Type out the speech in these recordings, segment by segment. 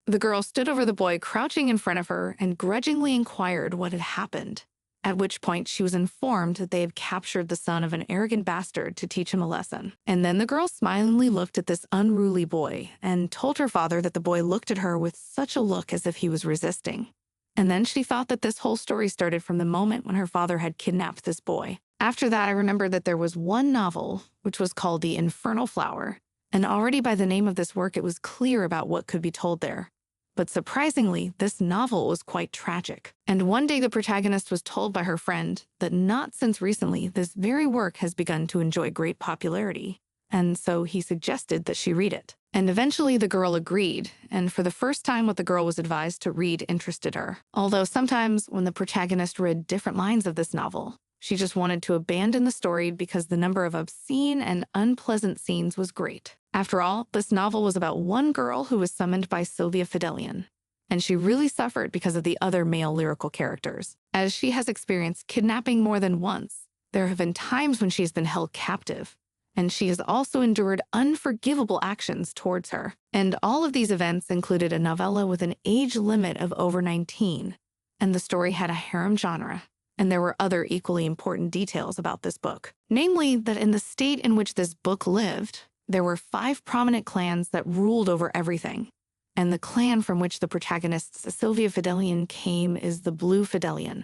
The girl stood over the boy crouching in front of her and grudgingly inquired what had happened, at which point she was informed that they had captured the son of an arrogant bastard to teach him a lesson. And then the girl smilingly looked at this unruly boy and told her father that the boy looked at her with such a look as if he was resisting. And then she thought that this whole story started from the moment when her father had kidnapped this boy. After that, I remembered that there was one novel, which was called The Infernal Flower, and already by the name of this work it was clear about what could be told there. But surprisingly, this novel was quite tragic. And one day the protagonist was told by her friend that not since recently this very work has begun to enjoy great popularity, and so he suggested that she read it. And eventually the girl agreed, and for the first time what the girl was advised to read interested her. Although sometimes when the protagonist read different lines of this novel, she just wanted to abandon the story because the number of obscene and unpleasant scenes was great. After all, this novel was about one girl who was summoned by Sylvia Fidelian, and she really suffered because of the other male lyrical characters. As she has experienced kidnapping more than once, there have been times when she has been held captive, and she has also endured unforgivable actions towards her. And all of these events included a novella with an age limit of over 19, and the story had a harem genre. And there were other equally important details about this book. Namely, that in the state in which this book lived, there were 5 prominent clans that ruled over everything. And the clan from which the protagonist Sylvia Fidelian came is the Blue Fidelian.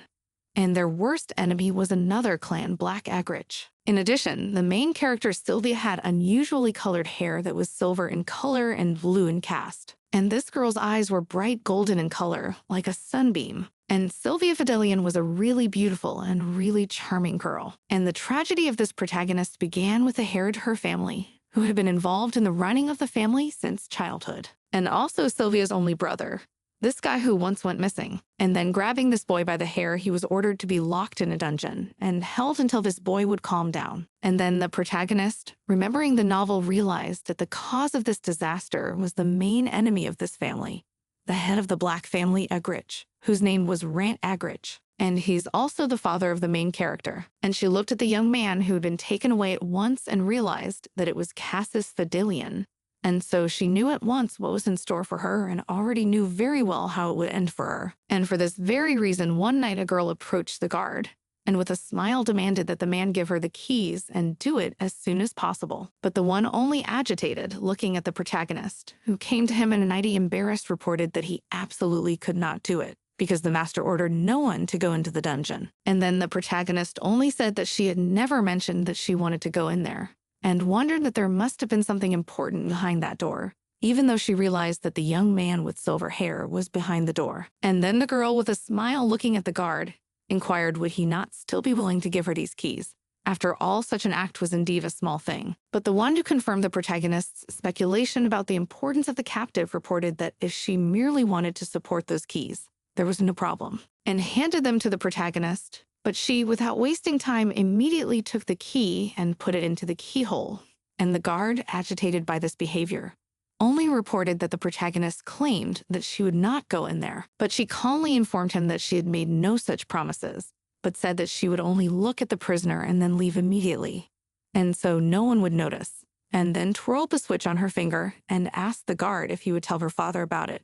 And their worst enemy was another clan, Black Agrich. In addition, the main character Sylvia had unusually colored hair that was silver in color and blue in cast. And this girl's eyes were bright golden in color, like a sunbeam. And Sylvia Fidelian was a really beautiful and really charming girl. And the tragedy of this protagonist began with the heir to her family, who had been involved in the running of the family since childhood. And also Sylvia's only brother, this guy who once went missing. And then grabbing this boy by the hair, he was ordered to be locked in a dungeon and held until this boy would calm down. And then the protagonist, remembering the novel, realized that the cause of this disaster was the main enemy of this family, the head of the Black family, Agrich, whose name was Rant Agrich. And he's also the father of the main character. And she looked at the young man who had been taken away at once and realized that it was Cassis Fidelian. And so she knew at once what was in store for her and already knew very well how it would end for her. And for this very reason, one night a girl approached the guard and with a smile demanded that the man give her the keys and do it as soon as possible. But the one only agitated, looking at the protagonist, who came to him and mighty embarrassed reported that he absolutely could not do it, because the master ordered no one to go into the dungeon. And then the protagonist only said that she had never mentioned that she wanted to go in there, and wondered that there must have been something important behind that door, even though she realized that the young man with silver hair was behind the door. And then the girl, with a smile looking at the guard, inquired would he not still be willing to give her these keys. After all, such an act was indeed a small thing. But the one who confirmed the protagonist's speculation about the importance of the captive reported that if she merely wanted to support those keys, there was no problem, and handed them to the protagonist. But she, without wasting time, immediately took the key and put it into the keyhole. And the guard, agitated by this behavior, only reported that the protagonist claimed that she would not go in there. But she calmly informed him that she had made no such promises, but said that she would only look at the prisoner and then leave immediately, and so no one would notice, and then twirled the switch on her finger and asked the guard if he would tell her father about it,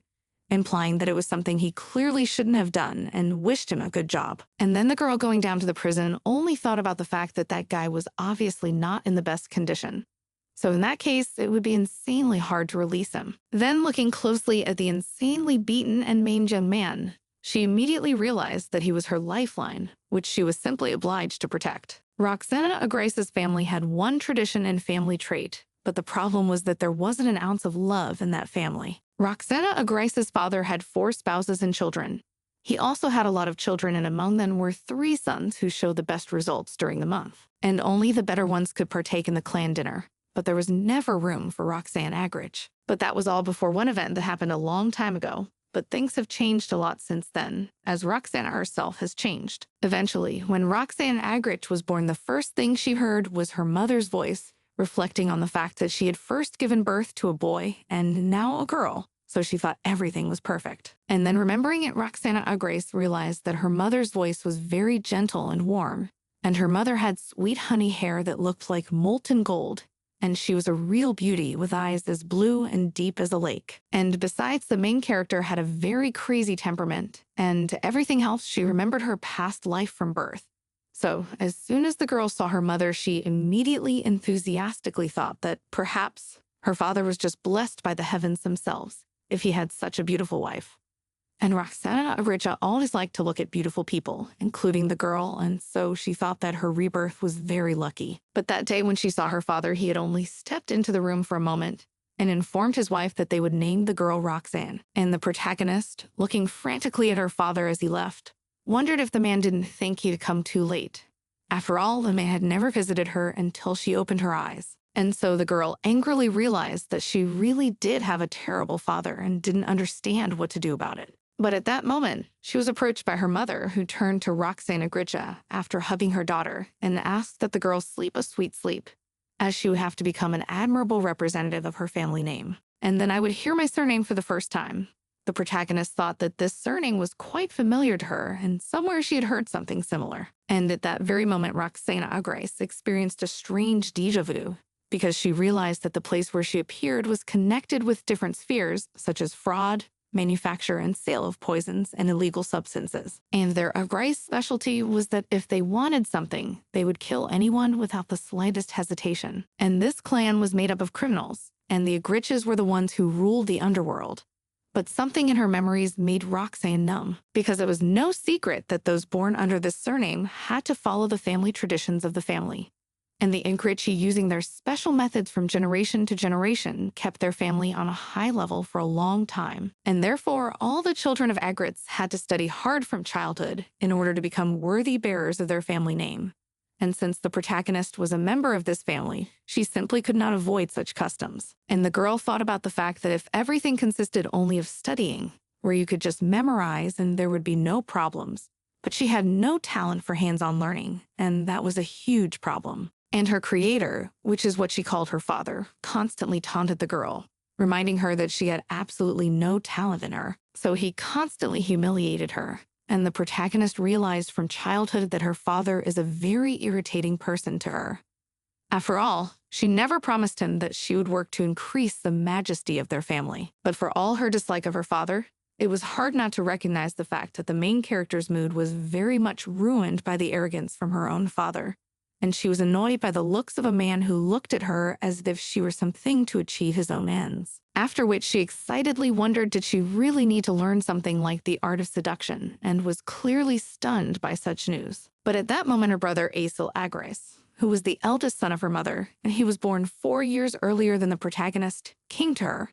implying that it was something he clearly shouldn't have done and wished him a good job. And then the girl going down to the prison only thought about the fact that that guy was obviously not in the best condition. So in that case, it would be insanely hard to release him. Then looking closely at the insanely beaten and maimed young man, she immediately realized that he was her lifeline, which she was simply obliged to protect. Roxana Agraice's family had one tradition and family trait, but the problem was that there wasn't an ounce of love in that family. Roxana Agraice's father had 4 spouses and children. He also had a lot of children, and among them were 3 sons who showed the best results during the month. And only the better ones could partake in the clan dinner. But there was never room for Roxanne Agrich. But that was all before one event that happened a long time ago. But things have changed a lot since then, as Roxana herself has changed. Eventually, when Roxanne Agrich was born, the first thing she heard was her mother's voice, reflecting on the fact that she had first given birth to a boy and now a girl, so she thought everything was perfect. And then remembering it, Roxana Agraice realized that her mother's voice was very gentle and warm, and her mother had sweet honey hair that looked like molten gold, and she was a real beauty with eyes as blue and deep as a lake. And besides, the main character had a very crazy temperament, and everything else, she remembered her past life from birth. So, as soon as the girl saw her mother, she immediately enthusiastically thought that perhaps her father was just blessed by the heavens themselves if he had such a beautiful wife. And Roxana Agricha always liked to look at beautiful people, including the girl, and so she thought that her rebirth was very lucky. But that day when she saw her father, he had only stepped into the room for a moment and informed his wife that they would name the girl Roxanne. And the protagonist, looking frantically at her father as he left, wondered if the man didn't think he'd come too late. After all, the man had never visited her until she opened her eyes. And so the girl angrily realized that she really did have a terrible father and didn't understand what to do about it. But at that moment, she was approached by her mother, who turned to Roxana Agricha after hugging her daughter and asked that the girl sleep a sweet sleep, as she would have to become an admirable representative of her family name. And then I would hear my surname for the first time. The protagonist thought that this surname was quite familiar to her, and somewhere she had heard something similar. And at that very moment, Roxana Agricha experienced a strange déjà vu, because she realized that the place where she appeared was connected with different spheres, such as fraud, manufacture and sale of poisons and illegal substances. And their Agricha specialty was that if they wanted something, they would kill anyone without the slightest hesitation. And this clan was made up of criminals, and the Agrichas were the ones who ruled the underworld. But something in her memories made Roxanne numb, because it was no secret that those born under this surname had to follow the family traditions of the family. And the Agricha, using their special methods from generation to generation, kept their family on a high level for a long time. And therefore, all the children of Agricha had to study hard from childhood in order to become worthy bearers of their family name. And since the protagonist was a member of this family, she simply could not avoid such customs. And the girl thought about the fact that if everything consisted only of studying, where you could just memorize and there would be no problems, but she had no talent for hands-on learning, and that was a huge problem. And her creator, which is what she called her father, constantly taunted the girl, reminding her that she had absolutely no talent in her. So he constantly humiliated her. And the protagonist realized from childhood that her father is a very irritating person to her. After all, she never promised him that she would work to increase the majesty of their family. But for all her dislike of her father, it was hard not to recognize the fact that the main character's mood was very much ruined by the arrogance from her own father. And she was annoyed by the looks of a man who looked at her as if she were something to achieve his own ends. After which she excitedly wondered, did she really need to learn something like the art of seduction, and was clearly stunned by such news. But at that moment, her brother Asil Agricha, who was the eldest son of her mother, and he was born 4 years earlier than the protagonist, came to her.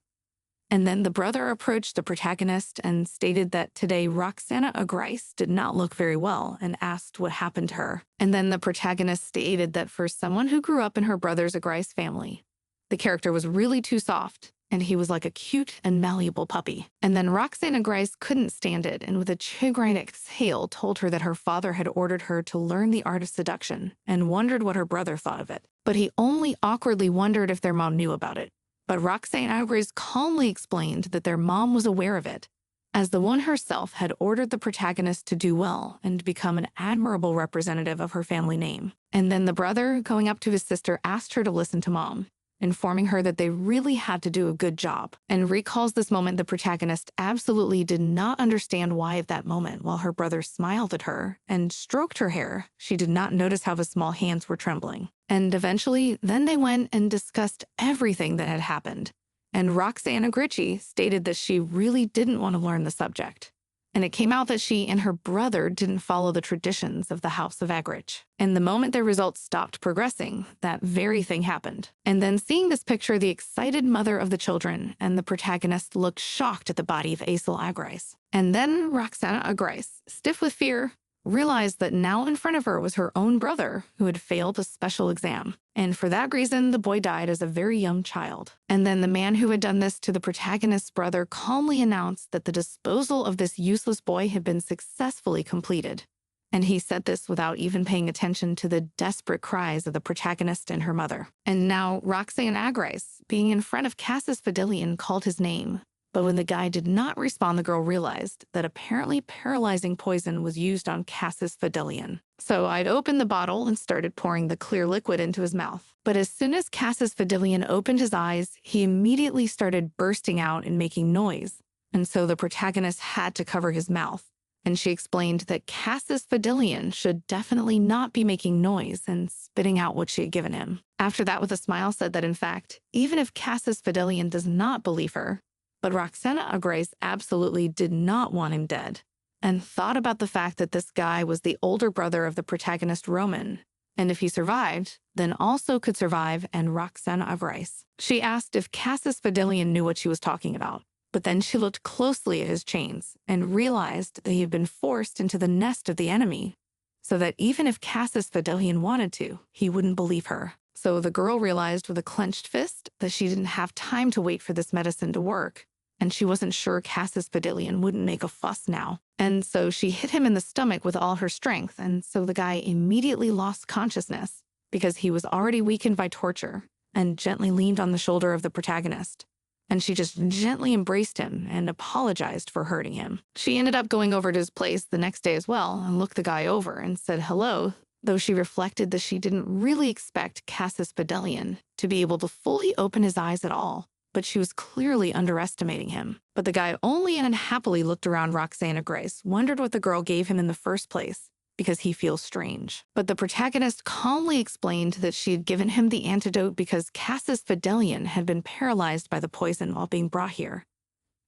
And then the brother approached the protagonist and stated that today Roxana Agricha did not look very well and asked what happened to her. And then the protagonist stated that for someone who grew up in her brother's Agricha family, the character was really too soft, and he was like a cute and malleable puppy. And then Roxana Agricha couldn't stand it, and with a chagrined exhale told her that her father had ordered her to learn the art of seduction and wondered what her brother thought of it. But he only awkwardly wondered if their mom knew about it. But Roxana Agricha calmly explained that their mom was aware of it, as the one herself had ordered the protagonist to do well and become an admirable representative of her family name. And then the brother, going up to his sister, asked her to listen to mom, informing her that they really had to do a good job, and recalls this moment the protagonist absolutely did not understand why at that moment, while her brother smiled at her and stroked her hair, she did not notice how his small hands were trembling. And eventually, then they went and discussed everything that had happened, and Roxana Agricha stated that she really didn't want to learn the subject. And it came out that she and her brother didn't follow the traditions of the House of Agricha. And the moment their results stopped progressing, that very thing happened. And then seeing this picture, the excited mother of the children and the protagonist looked shocked at the body of Asil Agricha. And then Roxana Agricha, stiff with fear, realized that now in front of her was her own brother who had failed a special exam. And for that reason, the boy died as a very young child. And then the man who had done this to the protagonist's brother calmly announced that the disposal of this useless boy had been successfully completed. And he said this without even paying attention to the desperate cries of the protagonist and her mother. And now Roxana Agricha, being in front of Cassius Fidelian, called his name. But when the guy did not respond, the girl realized that apparently paralyzing poison was used on Cassius Fidelian. So I'd opened the bottle and started pouring the clear liquid into his mouth. But as soon as Cassius Fidelian opened his eyes, he immediately started bursting out and making noise. And so the protagonist had to cover his mouth. And she explained that Cassius Fidelian should definitely not be making noise and spitting out what she had given him. After that, with a smile, said that in fact, even if Cassius Fidelian does not believe her, but Roxana Agres absolutely did not want him dead, and thought about the fact that this guy was the older brother of the protagonist Roman, and if he survived, then also could survive and Roxana Agres. She asked if Cassius Fidelian knew what she was talking about. But then she looked closely at his chains and realized that he had been forced into the nest of the enemy, so that even if Cassius Fidelian wanted to, he wouldn't believe her. So the girl realized with a clenched fist that she didn't have time to wait for this medicine to work, and she wasn't sure Cassius Fidelian wouldn't make a fuss now. And so she hit him in the stomach with all her strength, and so the guy immediately lost consciousness because he was already weakened by torture, and gently leaned on the shoulder of the protagonist. And she just gently embraced him and apologized for hurting him. She ended up going over to his place the next day as well and looked the guy over and said hello, though she reflected that she didn't really expect Cassius Fidelian to be able to fully open his eyes at all, but she was clearly underestimating him. But the guy only unhappily looked around Roxana Grace, wondered what the girl gave him in the first place, because he feels strange. But the protagonist calmly explained that she had given him the antidote because Cassius Fidelian had been paralyzed by the poison while being brought here.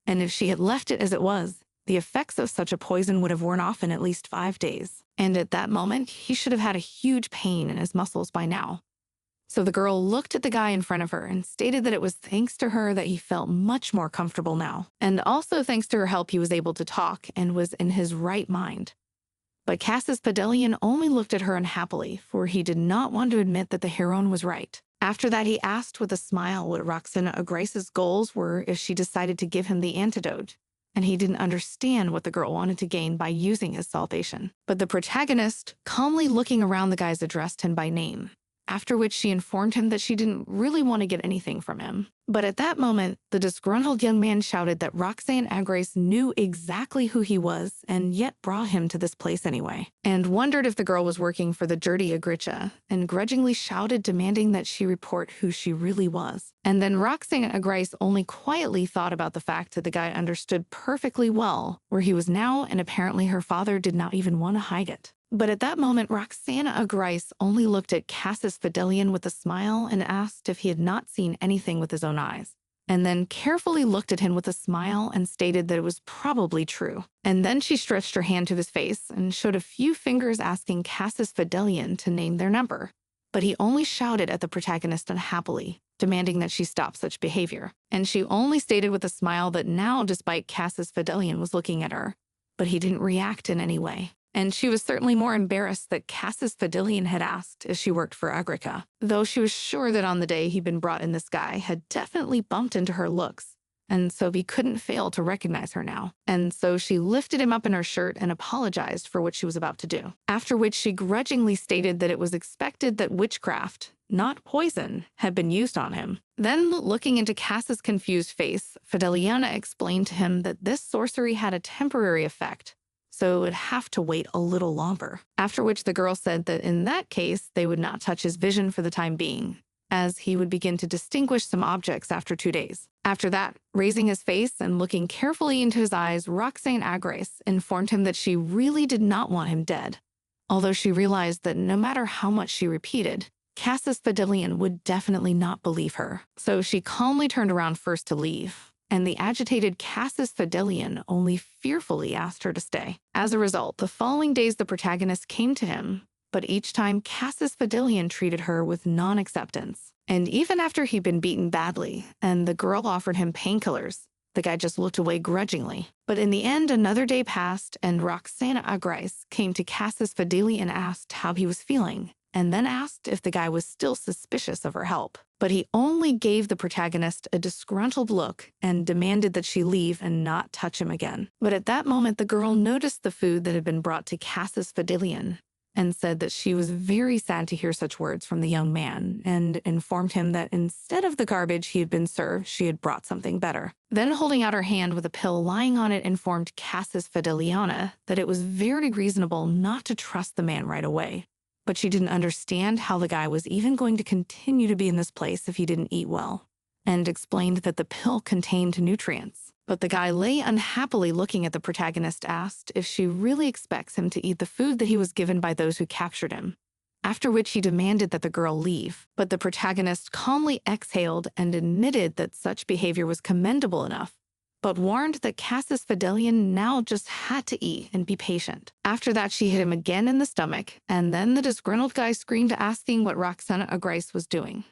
And if she had left it as it was, the effects of such a poison would have worn off in at least 5 days. And at that moment, he should have had a huge pain in his muscles by now. So the girl looked at the guy in front of her and stated that it was thanks to her that he felt much more comfortable now. And also thanks to her help, he was able to talk and was in his right mind. But Cassius Fidelian only looked at her unhappily, for he did not want to admit that the heroine was right. After that, he asked with a smile what Roxana Agres's goals were if she decided to give him the antidote, and he didn't understand what the girl wanted to gain by using his salvation. But the protagonist, calmly looking around the guys, addressed him by name, after which she informed him that she didn't really want to get anything from him. But at that moment, the disgruntled young man shouted that Roxane Agres knew exactly who he was and yet brought him to this place anyway, and wondered if the girl was working for the dirty Agricha, and grudgingly shouted, demanding that she report who she really was. And then Roxane Agres only quietly thought about the fact that the guy understood perfectly well where he was now, and apparently her father did not even want to hide it. But at that moment, Roxana Agres only looked at Cassius Fidelian with a smile and asked if he had not seen anything with his own eyes, and then carefully looked at him with a smile and stated that it was probably true. And then she stretched her hand to his face and showed a few fingers, asking Cassius Fidelian to name their number. But he only shouted at the protagonist unhappily, demanding that she stop such behavior. And she only stated with a smile that now, despite Cassius Fidelian was looking at her, but he didn't react in any way. And she was certainly more embarrassed that Cassius Fidelian had asked if she worked for Agrica, though she was sure that on the day he'd been brought in, this guy had definitely bumped into her looks, and so he couldn't fail to recognize her now. And so she lifted him up in her shirt and apologized for what she was about to do, after which she grudgingly stated that it was expected that witchcraft, not poison, had been used on him. Then, looking into Cassius' confused face, Fideliana explained to him that this sorcery had a temporary effect, so it would have to wait a little longer. After which the girl said that in that case, they would not touch his vision for the time being, as he would begin to distinguish some objects after 2 days. After that, raising his face and looking carefully into his eyes, Roxane Agres informed him that she really did not want him dead, although she realized that no matter how much she repeated, Cassius Fidelian would definitely not believe her. So she calmly turned around first to leave, and the agitated Cassius Fidelian only fearfully asked her to stay. As a result, the following days the protagonist came to him, but each time Cassius Fidelian treated her with non-acceptance. And even after he'd been beaten badly, and the girl offered him painkillers, the guy just looked away grudgingly. But in the end, another day passed, and Roxana Agres came to Cassius Fidelian and asked how he was feeling, and then asked if the guy was still suspicious of her help. But he only gave the protagonist a disgruntled look and demanded that she leave and not touch him again. But at that moment, the girl noticed the food that had been brought to Cassius Fidelian and said that she was very sad to hear such words from the young man and informed him that instead of the garbage he had been served, she had brought something better. Then, holding out her hand with a pill lying on it, informed Cassis Fideliana that it was very reasonable not to trust the man right away. But she didn't understand how the guy was even going to continue to be in this place if he didn't eat well, and explained that the pill contained nutrients. But the guy lay unhappily looking at the protagonist, asked if she really expects him to eat the food that he was given by those who captured him, after which he demanded that the girl leave. But the protagonist calmly exhaled and admitted that such behavior was commendable enough, but warned that Cassis Fidelian now just had to eat and be patient. After that, she hit him again in the stomach, and then the disgruntled guy screamed, asking what Roxana Agrice was doing.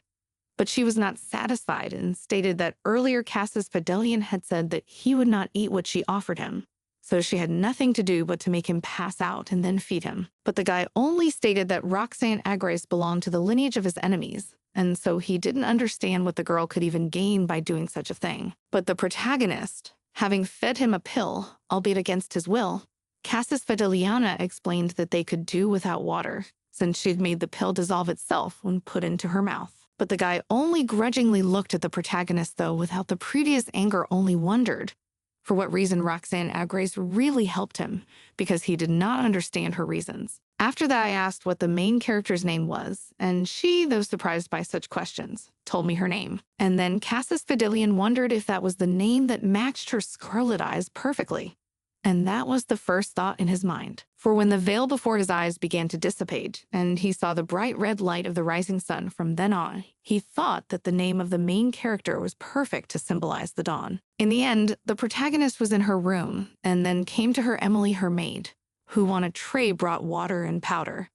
But she was not satisfied and stated that earlier Cassis Fidelian had said that he would not eat what she offered him, so she had nothing to do but to make him pass out and then feed him. But the guy only stated that Roxanne Agrice belonged to the lineage of his enemies, and so he didn't understand what the girl could even gain by doing such a thing. But the protagonist, having fed him a pill, albeit against his will, Cassis Fideliana explained that they could do without water, since she'd made the pill dissolve itself when put into her mouth. But the guy only grudgingly looked at the protagonist, though without the previous anger, only wondered for what reason Roxanne Agrice really helped him, because he did not understand her reasons. After that, I asked what the main character's name was, and she, though surprised by such questions, told me her name. And then Cassis Fidelian wondered if that was the name that matched her scarlet eyes perfectly. And that was the first thought in his mind. For when the veil before his eyes began to dissipate, and he saw the bright red light of the rising sun from then on, he thought that the name of the main character was perfect to symbolize the dawn. In the end, the protagonist was in her room, and then came to her Emily, her maid, who on a tray brought water and powder.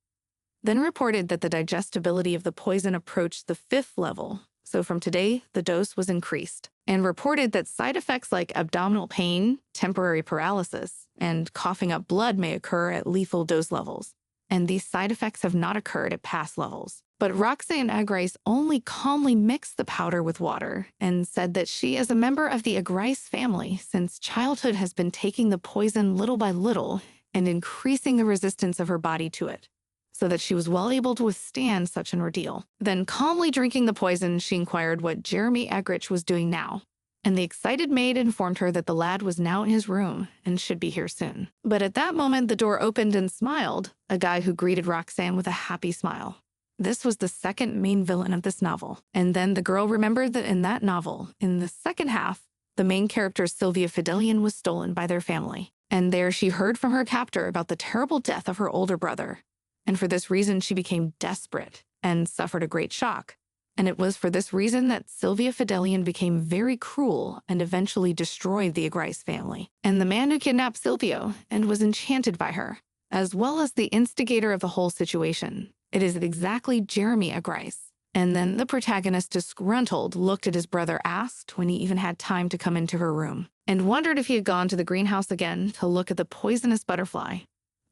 Then reported that the digestibility of the poison approached the 5th level, so from today, the dose was increased, and reported that side effects like abdominal pain, temporary paralysis, and coughing up blood may occur at lethal dose levels, and these side effects have not occurred at past levels. But Roxanne Agrice only calmly mixed the powder with water and said that she, as a member of the Agrice family, since childhood has been taking the poison little by little and increasing the resistance of her body to it, so that she was well able to withstand such an ordeal. Then, calmly drinking the poison, she inquired what Jeremy Agrich was doing now, and the excited maid informed her that the lad was now in his room and should be here soon. But at that moment, the door opened and smiled, a guy who greeted Roxanne with a happy smile. This was the second main villain of this novel. And then the girl remembered that in that novel, in the second half, the main character Sylvia Fidelian was stolen by their family. And there she heard from her captor about the terrible death of her older brother. And for this reason, she became desperate and suffered a great shock. And it was for this reason that Sylvia Fidelian became very cruel and eventually destroyed the Agrice family. And the man who kidnapped Silvio and was enchanted by her, as well as the instigator of the whole situation, it is exactly Jeremy Agrice. And then the protagonist, disgruntled, looked at his brother, asked when he even had time to come into her room, and wondered if he had gone to the greenhouse again to look at the poisonous butterfly.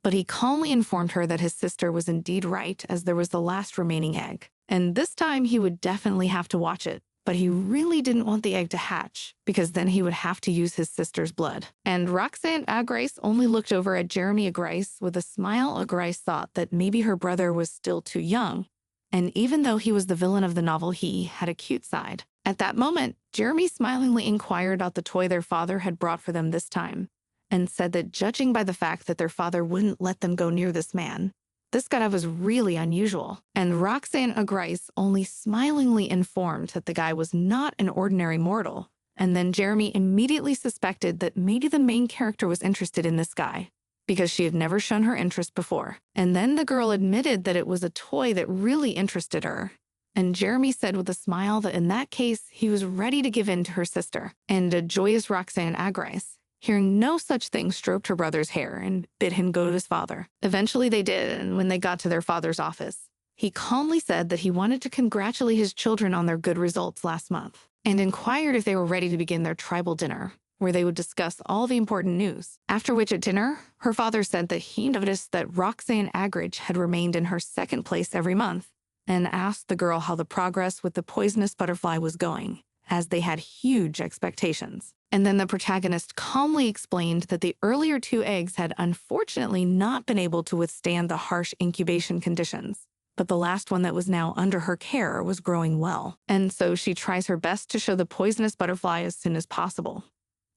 But he calmly informed her that his sister was indeed right, as there was the last remaining egg. And this time he would definitely have to watch it. But he really didn't want the egg to hatch, because then he would have to use his sister's blood. And Roxanne Agrice only looked over at Jeremy Agrice with a smile. Agrice thought that maybe her brother was still too young, and even though he was the villain of the novel, he had a cute side. At that moment, Jeremy smilingly inquired about the toy their father had brought for them this time, and said that judging by the fact that their father wouldn't let them go near this man, this guy was really unusual. And Roxanne Agrice only smilingly informed that the guy was not an ordinary mortal. And then Jeremy immediately suspected that maybe the main character was interested in this guy, because she had never shown her interest before. And then the girl admitted that it was a toy that really interested her. And Jeremy said with a smile that in that case, he was ready to give in to her sister. And a joyous Roxanne Agrice, hearing no such thing, stroked her brother's hair and bid him go to his father. Eventually they did, and when they got to their father's office, he calmly said that he wanted to congratulate his children on their good results last month, and inquired if they were ready to begin their tribal dinner, where they would discuss all the important news. After which, at dinner, her father said that he noticed that Roxanne Agrice had remained in her second place every month, and asked the girl how the progress with the poisonous butterfly was going, as they had huge expectations. And then the protagonist calmly explained that the earlier 2 eggs had unfortunately not been able to withstand the harsh incubation conditions. But the last one that was now under her care was growing well. And so she tries her best to show the poisonous butterfly as soon as possible.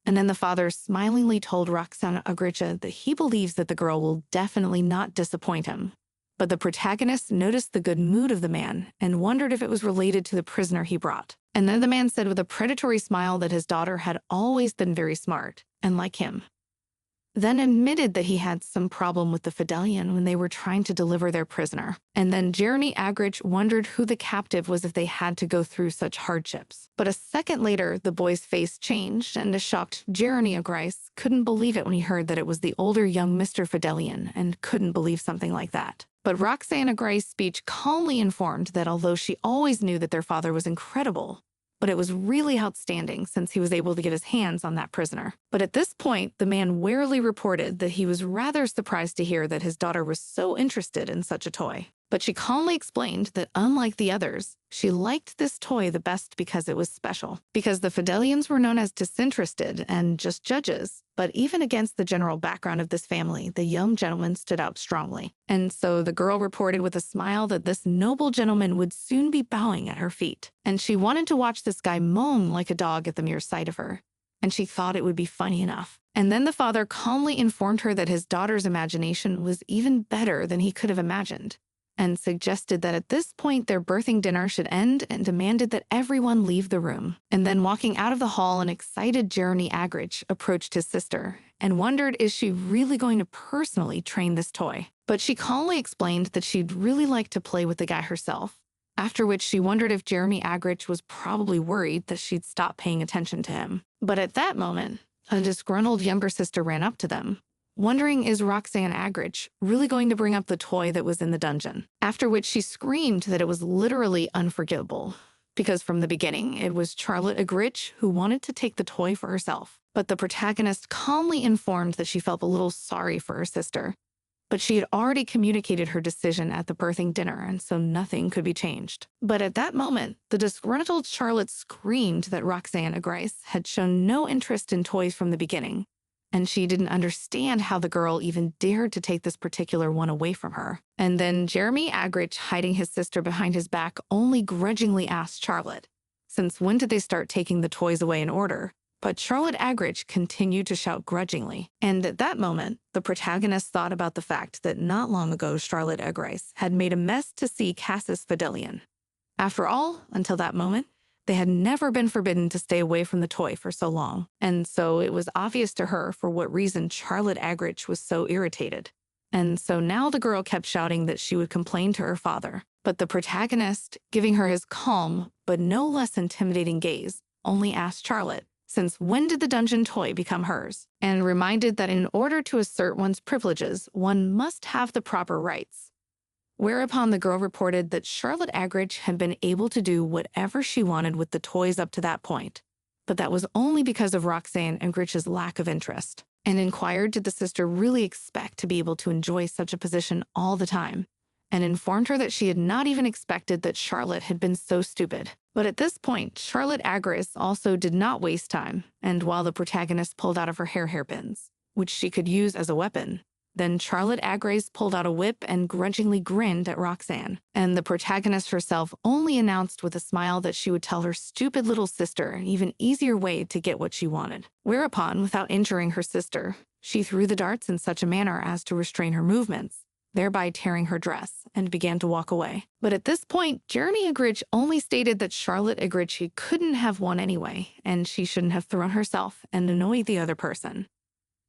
And then the father smilingly told Roxana Agricha that he believes that the girl will definitely not disappoint him. But the protagonist noticed the good mood of the man and wondered if it was related to the prisoner he brought. And then the man said with a predatory smile that his daughter had always been very smart and like him. Then admitted that he had some problem with the Fidelian when they were trying to deliver their prisoner. And then Jeremy Agrich wondered who the captive was if they had to go through such hardships. But a second later, the boy's face changed, and a shocked Jeremy Agrich couldn't believe it when he heard that it was the older young Mr. Fidelian, and couldn't believe something like that. But Roxane Agric's speech calmly informed that although she always knew that their father was incredible, but it was really outstanding since he was able to get his hands on that prisoner. But at this point, the man warily reported that he was rather surprised to hear that his daughter was so interested in such a toy. But she calmly explained that unlike the others, she liked this toy the best because it was special. Because the Fidelians were known as disinterested and just judges, but even against the general background of this family, the young gentleman stood out strongly. And so the girl reported with a smile that this noble gentleman would soon be bowing at her feet. And she wanted to watch this guy moan like a dog at the mere sight of her. And she thought it would be funny enough. And then the father calmly informed her that his daughter's imagination was even better than he could have imagined, and suggested that at this point their birthing dinner should end, and demanded that everyone leave the room. And then walking out of the hall, an excited Jeremy Agrich approached his sister and wondered, is she really going to personally train this toy? But she calmly explained that she'd really like to play with the guy herself, after which she wondered if Jeremy Agrich was probably worried that she'd stop paying attention to him. But at that moment, a disgruntled younger sister ran up to them, wondering, is Roxane Agrich really going to bring up the toy that was in the dungeon? After which she screamed that it was literally unforgivable, because from the beginning, it was Charlotte Agrich who wanted to take the toy for herself. But the protagonist calmly informed that she felt a little sorry for her sister, but she had already communicated her decision at the birthing dinner, and so nothing could be changed. But at that moment, the disgruntled Charlotte screamed that Roxane Agrich had shown no interest in toys from the beginning, and she didn't understand how the girl even dared to take this particular one away from her. And then Jeremy Agrich, hiding his sister behind his back, only grudgingly asked Charlotte, since when did they start taking the toys away in order? But Charlotte Agrich continued to shout grudgingly. And at that moment, the protagonist thought about the fact that not long ago Charlotte Agrich had made a mess to see Cassius Fidelian. After all, until that moment, they had never been forbidden to stay away from the toy for so long, and so it was obvious to her for what reason Charlotte Agrich was so irritated. And so now the girl kept shouting that she would complain to her father. But the protagonist, giving her his calm but no less intimidating gaze, only asked Charlotte, since when did the dungeon toy become hers? And reminded that in order to assert one's privileges, one must have the proper rights. Whereupon the girl reported that Charlotte Agrich had been able to do whatever she wanted with the toys up to that point, but that was only because of Roxane Agrich's lack of interest, and inquired did the sister really expect to be able to enjoy such a position all the time, and informed her that she had not even expected that Charlotte had been so stupid. But at this point, Charlotte Agrich also did not waste time, and while the protagonist pulled out of her hairpins, which she could use as a weapon, then Charlotte Agrich pulled out a whip and grudgingly grinned at Roxane. And the protagonist herself only announced with a smile that she would tell her stupid little sister an even easier way to get what she wanted. Whereupon, without injuring her sister, she threw the darts in such a manner as to restrain her movements, thereby tearing her dress, and began to walk away. But at this point, Jeremy Agrich only stated that Charlotte Agrich couldn't have won anyway, and she shouldn't have thrown herself and annoyed the other person.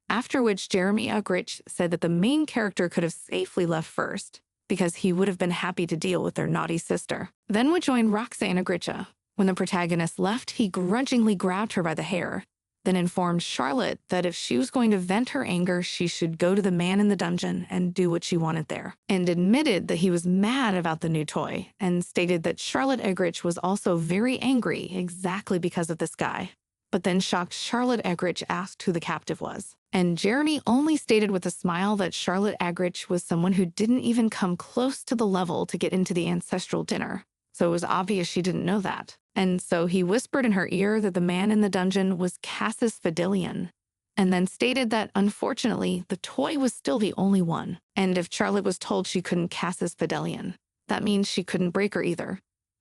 After which Jeremy Agrich said that the main character could have safely left first, because he would have been happy to deal with their naughty sister. Then would join Roxane Agricha. When the protagonist left, he grudgingly grabbed her by the hair, then informed Charlotte that if she was going to vent her anger, she should go to the man in the dungeon and do what she wanted there, and admitted that he was mad about the new toy, and stated that Charlotte Agrich was also very angry exactly because of this guy. But then shocked Charlotte Agrich asked who the captive was. And Jeremy only stated with a smile that Charlotte Agrich was someone who didn't even come close to the level to get into the ancestral dinner, so it was obvious she didn't know that. And so he whispered in her ear that the man in the dungeon was Cassis Fidelian, and then stated that, unfortunately, the toy was still the only one. And if Charlotte was told she couldn't Cassis Fidelian, that means she couldn't break her either.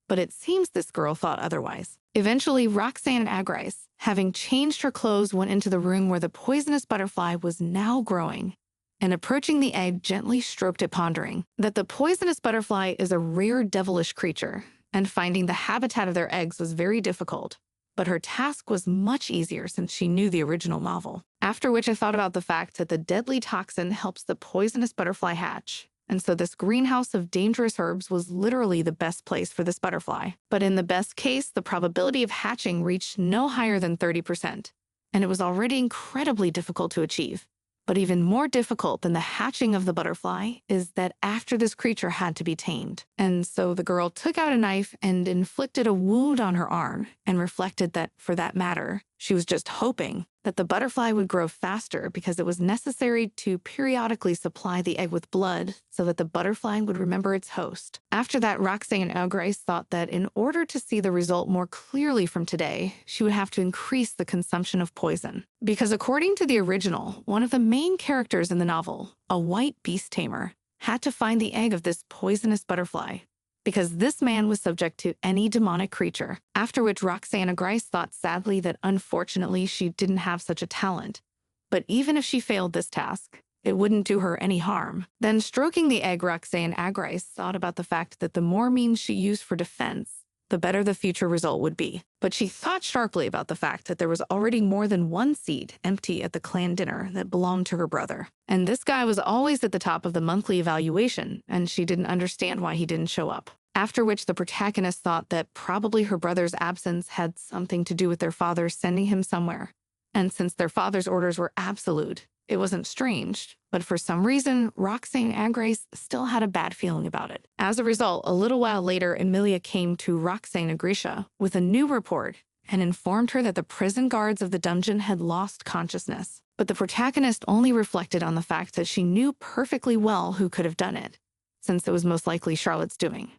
But it seems this girl thought otherwise. Eventually, Roxanne Agrice, having changed her clothes, went into the room where the poisonous butterfly was now growing, and approaching the egg, gently stroked it, pondering that the poisonous butterfly is a rare devilish creature, and finding the habitat of their eggs was very difficult. But her task was much easier since she knew the original novel. After which I thought about the fact that the deadly toxin helps the poisonous butterfly hatch, and so this greenhouse of dangerous herbs was literally the best place for this butterfly. But in the best case, the probability of hatching reached no higher than 30%, and it was already incredibly difficult to achieve. But even more difficult than the hatching of the butterfly is that after this creature had to be tamed. And so the girl took out a knife and inflicted a wound on her arm, and reflected that, for that matter, she was just hoping that the butterfly would grow faster because it was necessary to periodically supply the egg with blood so that the butterfly would remember its host. After that, Roxanne Agrice thought that in order to see the result more clearly from today, she would have to increase the consumption of poison. Because according to the original, one of the main characters in the novel, a white beast tamer, had to find the egg of this poisonous butterfly, because this man was subject to any demonic creature. After which Roxanne Agrice thought sadly that unfortunately she didn't have such a talent. But even if she failed this task, it wouldn't do her any harm. Then stroking the egg, Roxanne Agrice thought about the fact that the more means she used for defense, the better the future result would be. But she thought sharply about the fact that there was already more than one seat empty at the clan dinner that belonged to her brother. And this guy was always at the top of the monthly evaluation, and she didn't understand why he didn't show up. After which the protagonist thought that probably her brother's absence had something to do with their father sending him somewhere. And since their father's orders were absolute, it wasn't strange, but for some reason, Roxanne Agrice still had a bad feeling about it. As a result, a little while later, Emilia came to Roxanne Agrice with a new report and informed her that the prison guards of the dungeon had lost consciousness. But the protagonist only reflected on the fact that she knew perfectly well who could have done it, since it was most likely Charlotte's doing.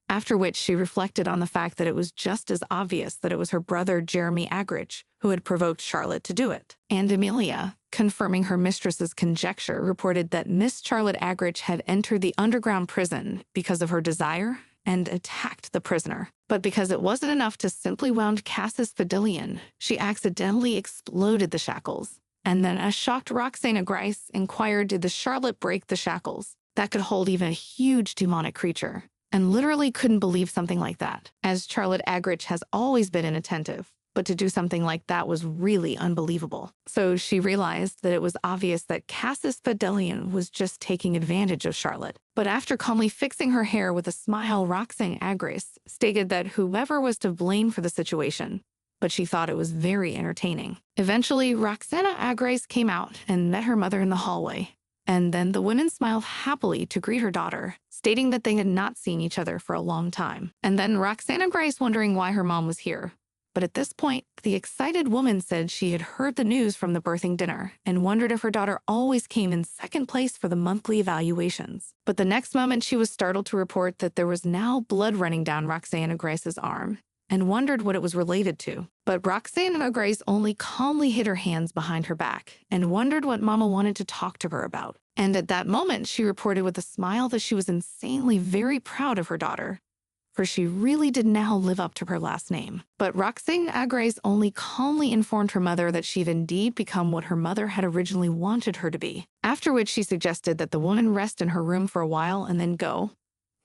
After which she reflected on the fact that it was just as obvious that it was her brother Jeremy Agrich who had provoked Charlotte to do it. And Emilia, confirming her mistress's conjecture, reported that Miss Charlotte Agrich had entered the underground prison because of her desire and attacked the prisoner. But because it wasn't enough to simply wound Cassis Fidelian, she accidentally exploded the shackles. And then a shocked Roxanne Agrice inquired, did the Charlotte break the shackles that could hold even a huge demonic creature? And literally couldn't believe something like that, as Charlotte Agrich has always been inattentive, but to do something like that was really unbelievable. So she realized that it was obvious that Cassis Fidelian was just taking advantage of Charlotte. But after calmly fixing her hair with a smile, Roxanne Agrice stated that whoever was to blame for the situation, but she thought it was very entertaining. Eventually, Roxana Agrice came out and met her mother in the hallway. And then the woman smiled happily to greet her daughter, stating that they had not seen each other for a long time. And then Roxana Agrice wondering why her mom was here. But at this point, the excited woman said she had heard the news from the birthing dinner and wondered if her daughter always came in second place for the monthly evaluations. But the next moment she was startled to report that there was now blood running down Roxana Agrice's arm, and wondered what it was related to. But Roxanne Agrice only calmly hid her hands behind her back and wondered what Mama wanted to talk to her about. And at that moment, she reported with a smile that she was insanely very proud of her daughter, for she really did now live up to her last name. But Roxanne Agrice only calmly informed her mother that she'd indeed become what her mother had originally wanted her to be. After which she suggested that the woman rest in her room for a while and then go.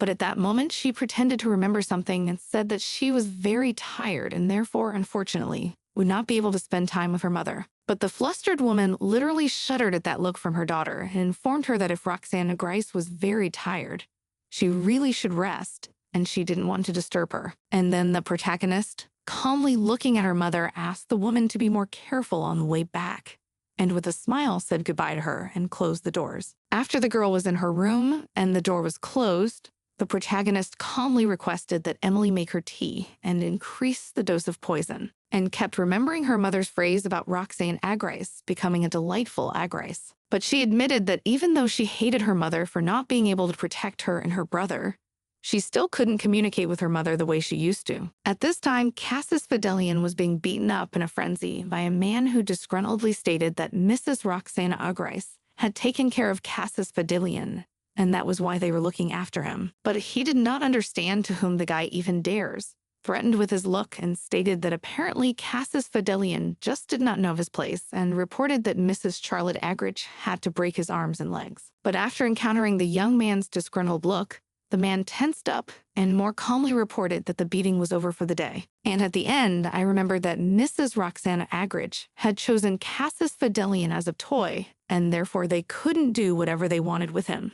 But at that moment, she pretended to remember something and said that she was very tired and therefore, unfortunately, would not be able to spend time with her mother. But the flustered woman literally shuddered at that look from her daughter and informed her that if Roxanne Agrice was very tired, she really should rest, and she didn't want to disturb her. And then the protagonist, calmly looking at her mother, asked the woman to be more careful on the way back, and with a smile said goodbye to her and closed the doors. After the girl was in her room and the door was closed, the protagonist calmly requested that Emily make her tea and increase the dose of poison, and kept remembering her mother's phrase about Roxanne Agrice becoming a delightful Agrice. But she admitted that even though she hated her mother for not being able to protect her and her brother, She still couldn't communicate with her mother the way she used to. At this time, Cassis Fidelian was being beaten up in a frenzy by a man who disgruntledly stated that Mrs. Roxana Ugrice had taken care of Cassis Fidelian, and that was why they were looking after him. But he did not understand to whom the guy even dares, threatened with his look, and stated that apparently Cassis Fidelian just did not know his place and reported that Mrs. Charlotte Agrich had to break his arms and legs. But after encountering the young man's disgruntled look, the man tensed up and more calmly reported that the beating was over for the day. And at the end, I remembered that Mrs. Roxana Agrich had chosen Cassis Fidelian as a toy, and therefore they couldn't do whatever they wanted with him.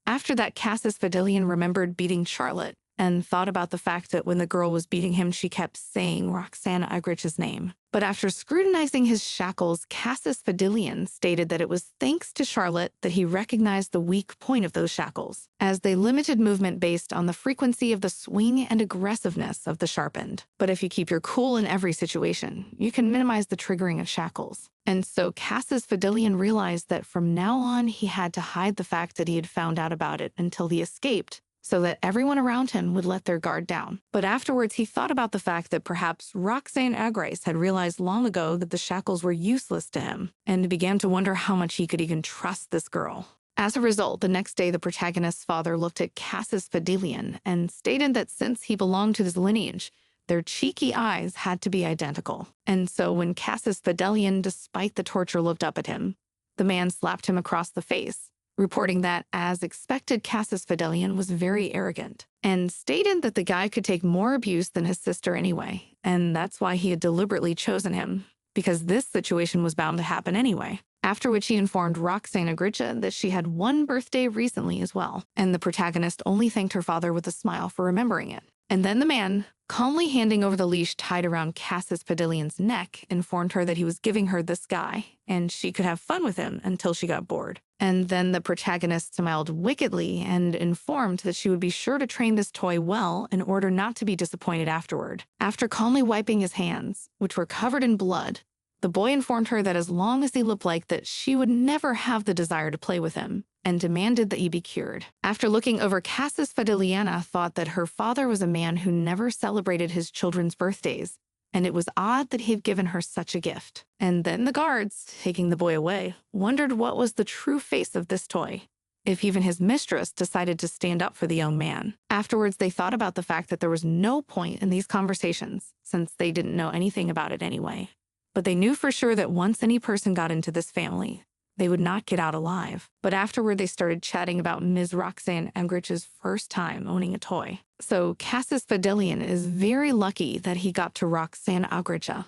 After that, Cassis Fidelian remembered beating Charlotte and thought about the fact that when the girl was beating him, she kept saying Roxana Agrich's name. But after scrutinizing his shackles, Cassis Fidelian stated that it was thanks to Charlotte that he recognized the weak point of those shackles, as they limited movement based on the frequency of the swing and aggressiveness of the sharp end. But if you keep your cool in every situation, you can minimize the triggering of shackles. And so Cassis Fidelian realized that from now on he had to hide the fact that he had found out about it until he escaped, so that everyone around him would let their guard down. But afterwards, he thought about the fact that perhaps Roxane Agrice had realized long ago that the shackles were useless to him, and began to wonder how much he could even trust this girl. As a result, the next day, the protagonist's father looked at Cassis Fidelian and stated that since he belonged to this lineage, their cheeky eyes had to be identical. And so when Cassis Fidelian, despite the torture, looked up at him, the man slapped him across the face, reporting that, as expected, Cassis Fidelian was very arrogant and stated that the guy could take more abuse than his sister anyway, and that's why he had deliberately chosen him, because this situation was bound to happen anyway. After which he informed Roxana Agricha that she had one birthday recently as well, and the protagonist only thanked her father with a smile for remembering it. And then the man, calmly handing over the leash tied around Cassis Fidelian's neck, informed her that he was giving her this guy, and she could have fun with him until she got bored. And then the protagonist smiled wickedly and informed that she would be sure to train this toy well in order not to be disappointed afterward. After calmly wiping his hands, which were covered in blood, the boy informed her that as long as he looked like that, she would never have the desire to play with him, and demanded that he be cured. After looking over, Cassis Fideliana thought that her father was a man who never celebrated his children's birthdays, and it was odd that he had given her such a gift. And then the guards, taking the boy away, wondered what was the true face of this toy, if even his mistress decided to stand up for the young man. Afterwards, they thought about the fact that there was no point in these conversations, since they didn't know anything about it anyway. But they knew for sure that once any person got into this family, they would not get out alive. But afterward, they started chatting about Ms. Roxane Agrich's first time owning a toy. So Cassis Fidelian is very lucky that he got to Roxane Agricha.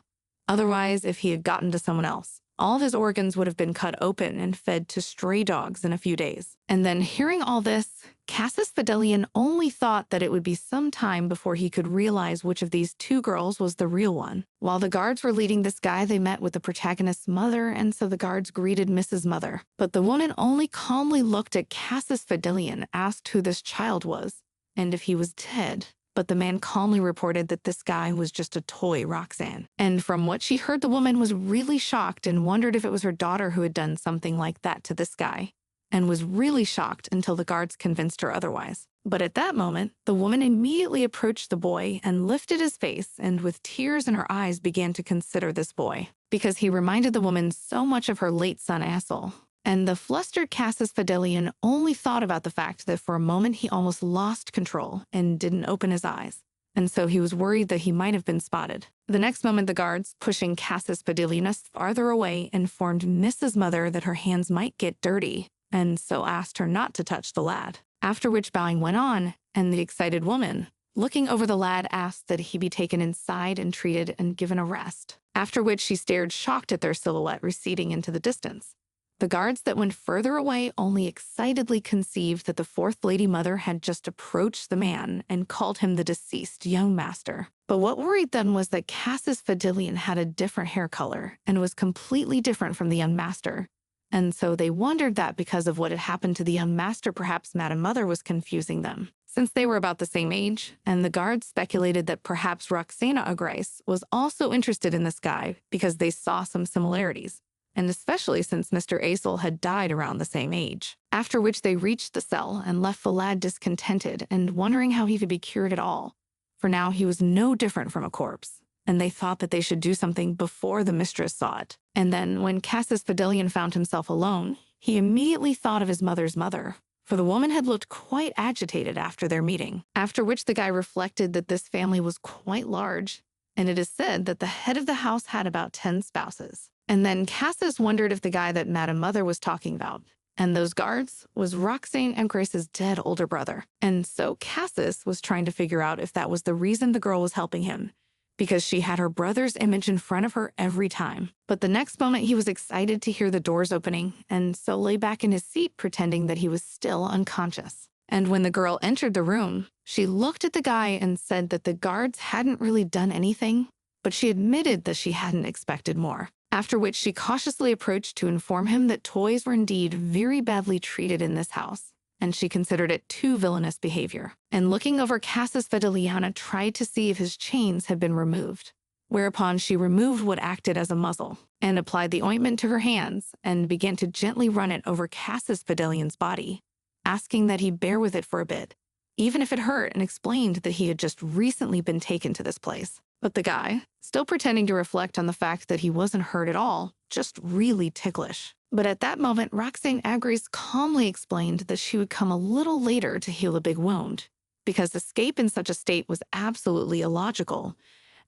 Otherwise, if he had gotten to someone else, all of his organs would have been cut open and fed to stray dogs in a few days. And then hearing all this, Cassis Fidelian only thought that it would be some time before he could realize which of these two girls was the real one. While the guards were leading this guy, they met with the protagonist's mother, and so the guards greeted Mrs. Mother. But the woman only calmly looked at Cassis Fidelian, asked who this child was, and if he was dead. But the man calmly reported that this guy was just a toy Roxanne. And from what she heard, the woman was really shocked and wondered if it was her daughter who had done something like that to this guy, and was really shocked until the guards convinced her otherwise. But at that moment, the woman immediately approached the boy and lifted his face, and with tears in her eyes began to consider this boy, because he reminded the woman so much of her late son Assel. And the flustered Cassis Fidelian only thought about the fact that for a moment he almost lost control and didn't open his eyes, and so he was worried that he might have been spotted. The next moment, the guards, pushing Cassis Fidelian farther away, informed Mrs. Mother that her hands might get dirty, and so asked her not to touch the lad. After which bowing went on, and the excited woman, looking over the lad, asked that he be taken inside and treated and given a rest, after which she stared shocked at their silhouette receding into the distance. The guards that went further away only excitedly conceived that the fourth lady mother had just approached the man and called him the deceased young master. But what worried them was that Cassis Fidelian had a different hair color and was completely different from the young master. And so they wondered that because of what had happened to the young master, perhaps Madame Mother was confusing them, since they were about the same age, and the guards speculated that perhaps Roxana Agrice was also interested in this guy because they saw some similarities, and especially since Mr. Aesel had died around the same age. After which they reached the cell and left the lad discontented and wondering how he could be cured at all. For now, he was no different from a corpse, and they thought that they should do something before the mistress saw it. And then, when Cassius Fidelian found himself alone, he immediately thought of his mother's mother, for the woman had looked quite agitated after their meeting. After which the guy reflected that this family was quite large, and it is said that the head of the house had about 10 spouses. And then Cassius wondered if the guy that Madame Mother was talking about, and those guards, was Roxane Empress's dead older brother. And so Cassius was trying to figure out if that was the reason the girl was helping him, because she had her brother's image in front of her every time. But the next moment he was excited to hear the doors opening, and so lay back in his seat pretending that he was still unconscious. And when the girl entered the room, she looked at the guy and said that the guards hadn't really done anything, but she admitted that she hadn't expected more. After which she cautiously approached to inform him that toys were indeed very badly treated in this house, and she considered it too villainous behavior. And looking over Cassius Fideliana tried to see if his chains had been removed, whereupon she removed what acted as a muzzle, and applied the ointment to her hands, and began to gently run it over Cassius Fidelian's body, asking that he bear with it for a bit, even if it hurt, and explained that he had just recently been taken to this place. But the guy, still pretending to reflect on the fact that he wasn't hurt at all, just really ticklish. But at that moment, Roxane Agres calmly explained that she would come a little later to heal a big wound, because escape in such a state was absolutely illogical,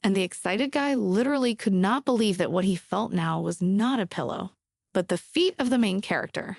and the excited guy literally could not believe that what he felt now was not a pillow, but the feet of the main character.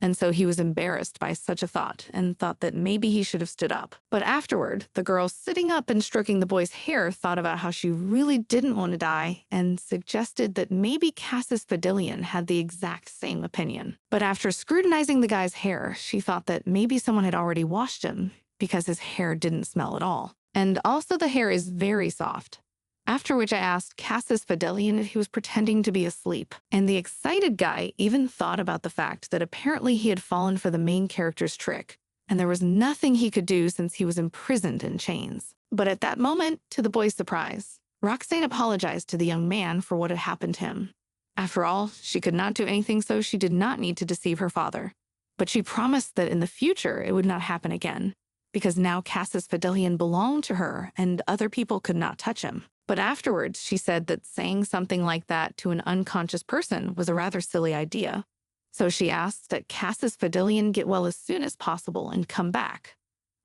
And so he was embarrassed by such a thought and thought that maybe he should have stood up. But afterward, the girl sitting up and stroking the boy's hair thought about how she really didn't want to die and suggested that maybe Cassius Fidelian had the exact same opinion. But after scrutinizing the guy's hair, she thought that maybe someone had already washed him because his hair didn't smell at all. And also the hair is very soft. After which I asked Cassius Fidelian if he was pretending to be asleep, and the excited guy even thought about the fact that apparently he had fallen for the main character's trick, and there was nothing he could do since he was imprisoned in chains. But at that moment, to the boy's surprise, Roxane apologized to the young man for what had happened to him. After all, she could not do anything, so she did not need to deceive her father. But she promised that in the future it would not happen again, because now Cassius Fidelian belonged to her and other people could not touch him. But afterwards, she said that saying something like that to an unconscious person was a rather silly idea. So she asked that Cassius Fidelian get well as soon as possible and come back.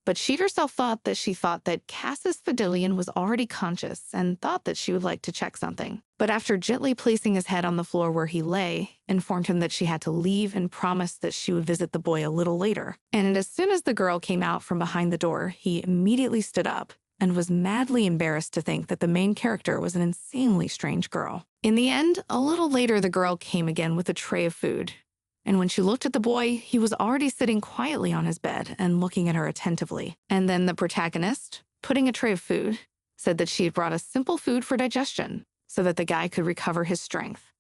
But she herself thought that Cassius Fidelian was already conscious and thought that she would like to check something. But after gently placing his head on the floor where he lay, informed him that she had to leave and promised that she would visit the boy a little later. And as soon as the girl came out from behind the door, he immediately stood up and was madly embarrassed to think that the main character was an insanely strange girl. In the end, a little later the girl came again with a tray of food, and when she looked at the boy, he was already sitting quietly on his bed and looking at her attentively. And then the protagonist, putting a tray of food, said that she had brought a simple food for digestion so that the guy could recover his strength.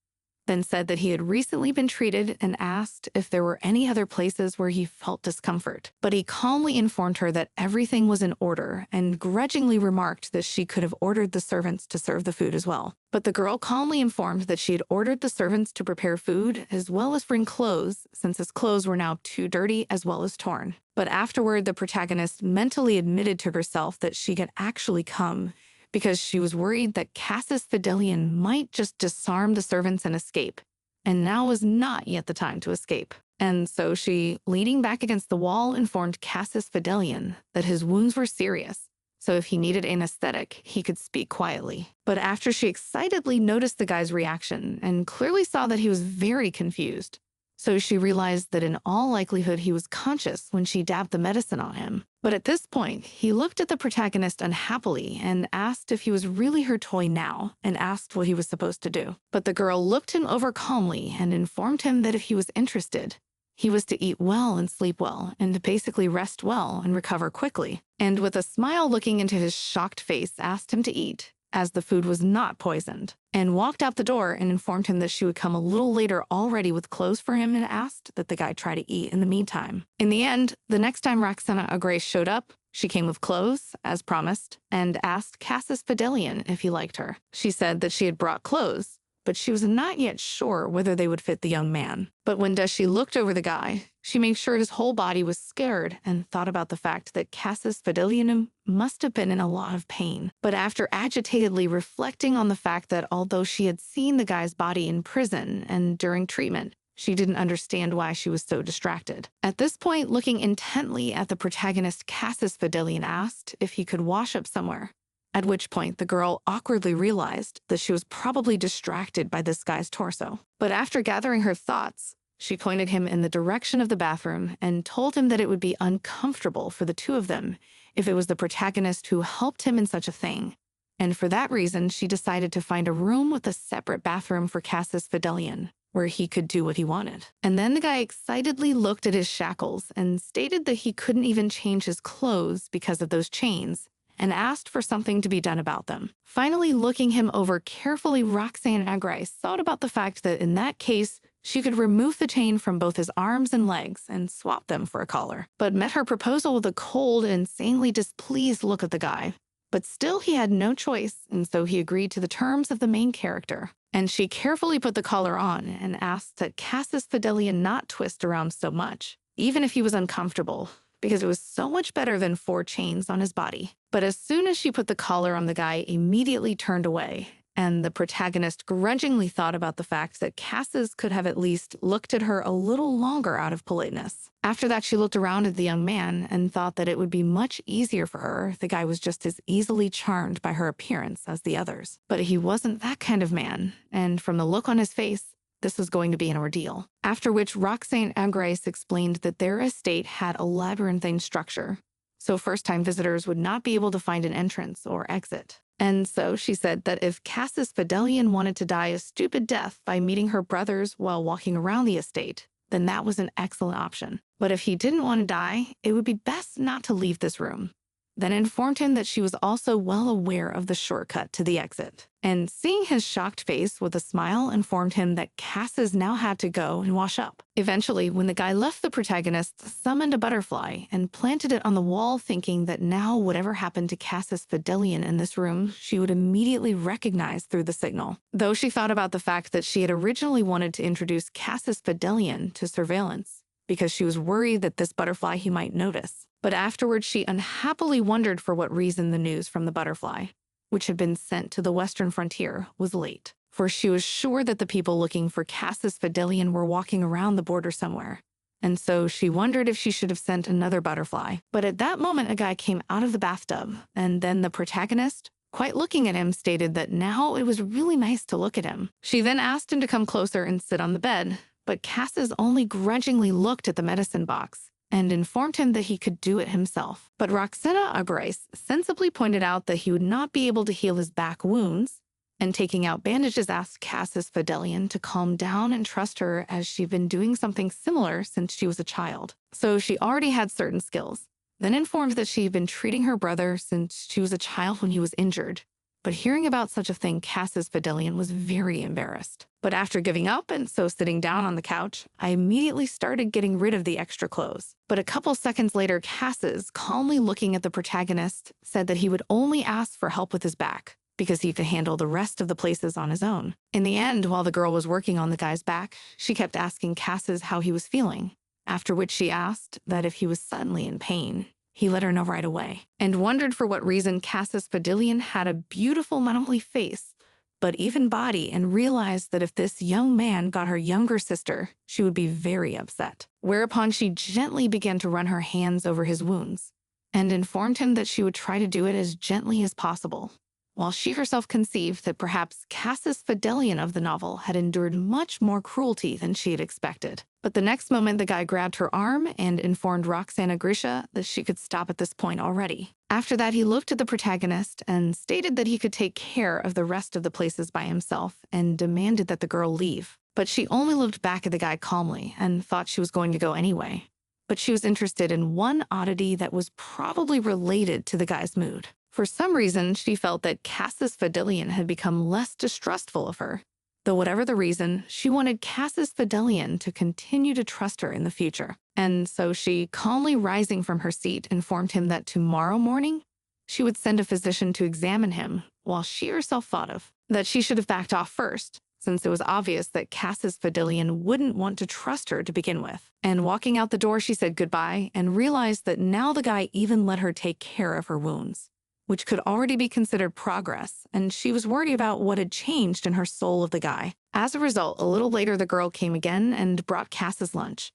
Then said that he had recently been treated and asked if there were any other places where he felt discomfort. But he calmly informed her that everything was in order and grudgingly remarked that she could have ordered the servants to serve the food as well. But the girl calmly informed that she had ordered the servants to prepare food as well as bring clothes, since his clothes were now too dirty as well as torn. But afterward, the protagonist mentally admitted to herself that she had actually come because she was worried that Cassius Fidelian might just disarm the servants and escape, and now was not yet the time to escape. And so she, leaning back against the wall, informed Cassius Fidelian that his wounds were serious, so if he needed anesthetic, he could speak quietly. But after she excitedly noticed the guy's reaction and clearly saw that he was very confused, so she realized that in all likelihood he was conscious when she dabbed the medicine on him. But at this point, he looked at the protagonist unhappily and asked if he was really her toy now, and asked what he was supposed to do. But the girl looked him over calmly and informed him that if he was interested, he was to eat well and sleep well, and to basically rest well and recover quickly. And with a smile looking into his shocked face, asked him to eat, as the food was not poisoned, and walked out the door and informed him that she would come a little later already with clothes for him and asked that the guy try to eat in the meantime. In the end, the next time Roxana Agres showed up, she came with clothes, as promised, and asked Cassius Fidelian if he liked her. She said that she had brought clothes, but she was not yet sure whether they would fit the young man. But when she looked over the guy, she made sure his whole body was scared and thought about the fact that Cassis Fidelianum must have been in a lot of pain. But after agitatedly reflecting on the fact that although she had seen the guy's body in prison and during treatment, she didn't understand why she was so distracted. At this point, looking intently at the protagonist, Cassis Fidelian asked if he could wash up somewhere. At which point, the girl awkwardly realized that she was probably distracted by this guy's torso. But after gathering her thoughts, she pointed him in the direction of the bathroom and told him that it would be uncomfortable for the two of them if it was the protagonist who helped him in such a thing. And for that reason, she decided to find a room with a separate bathroom for Cassis Fidelian, where he could do what he wanted. And then the guy excitedly looked at his shackles and stated that he couldn't even change his clothes because of those chains, and asked for something to be done about them. Finally, looking him over carefully, Roxanne Agrice thought about the fact that in that case, she could remove the chain from both his arms and legs and swap them for a collar, but met her proposal with a cold and insanely displeased look at the guy. But still, he had no choice, and so he agreed to the terms of the main character. And she carefully put the collar on and asked that Cassis Fidelian not twist around so much, even if he was uncomfortable, because it was so much better than 4 chains on his body. But as soon as she put the collar on, the guy immediately turned away, and the protagonist grudgingly thought about the fact that Cassis could have at least looked at her a little longer out of politeness. After that, she looked around at the young man and thought that it would be much easier for her if the guy was just as easily charmed by her appearance as the others. But he wasn't that kind of man, and from the look on his face, this was going to be an ordeal. After which, Roxanne Agrice explained that their estate had a labyrinthine structure, so first-time visitors would not be able to find an entrance or exit. And so she said that if Cassis Fidelian wanted to die a stupid death by meeting her brothers while walking around the estate, then that was an excellent option. But if he didn't want to die, it would be best not to leave this room. Then informed him that she was also well aware of the shortcut to the exit. And seeing his shocked face with a smile, informed him that Cassis now had to go and wash up. Eventually, when the guy left, the protagonist summoned a butterfly and planted it on the wall, thinking that now whatever happened to Cassis Fidelian in this room, she would immediately recognize through the signal. Though she thought about the fact that she had originally wanted to introduce Cassis Fidelian to surveillance, because she was worried that this butterfly he might notice. But afterwards, she unhappily wondered for what reason the news from the butterfly, which had been sent to the western frontier, was late. For she was sure that the people looking for Cassis Fidelian were walking around the border somewhere. And so she wondered if she should have sent another butterfly. But at that moment, a guy came out of the bathtub, and then the protagonist, quite looking at him, stated that now it was really nice to look at him. She then asked him to come closer and sit on the bed, but Cassis only grudgingly looked at the medicine box and informed him that he could do it himself. But Roxana Agrice sensibly pointed out that he would not be able to heal his back wounds, and taking out bandages, asked Cassis Fidelian to calm down and trust her, as she'd been doing something similar since she was a child. So she already had certain skills. Then informed that she had been treating her brother since she was a child when he was injured. But hearing about such a thing, Cassis Fidelian was very embarrassed. But after giving up and so sitting down on the couch, I immediately started getting rid of the extra clothes. But a couple seconds later, Cassis, calmly looking at the protagonist, said that he would only ask for help with his back, because he could handle the rest of the places on his own. In the end, while the girl was working on the guy's back, she kept asking Cassis how he was feeling, after which she asked that if he was suddenly in pain, he let her know right away, and wondered for what reason Cassis Fidelian had a beautiful, not only face, but even body, and realized that if this young man got her younger sister, she would be very upset. Whereupon she gently began to run her hands over his wounds, and informed him that she would try to do it as gently as possible, while she herself conceived that perhaps Cassis Fidelian of the novel had endured much more cruelty than she had expected. But the next moment, the guy grabbed her arm and informed Roxana Grisha that she could stop at this point already. After that, he looked at the protagonist and stated that he could take care of the rest of the places by himself, and demanded that the girl leave. But she only looked back at the guy calmly and thought she was going to go anyway. But she was interested in one oddity that was probably related to the guy's mood. For some reason, she felt that Cassis Fidelian had become less distrustful of her. Though whatever the reason, she wanted Cassis Fidelian to continue to trust her in the future. And so she, calmly rising from her seat, informed him that tomorrow morning, she would send a physician to examine him, while she herself thought of that she should have backed off first, since it was obvious that Cass's Fidelian wouldn't want to trust her to begin with. And walking out the door, she said goodbye and realized that now the guy even let her take care of her wounds, which could already be considered progress, and she was worried about what had changed in her soul of the guy. As a result, a little later the girl came again and brought Cass's lunch.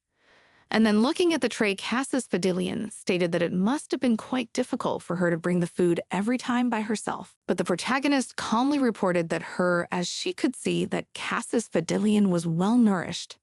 And then looking at the tray, Cass's Fidelian stated that it must have been quite difficult for her to bring the food every time by herself. But the protagonist calmly reported that as she could see that Cass's Fidelian was well-nourished,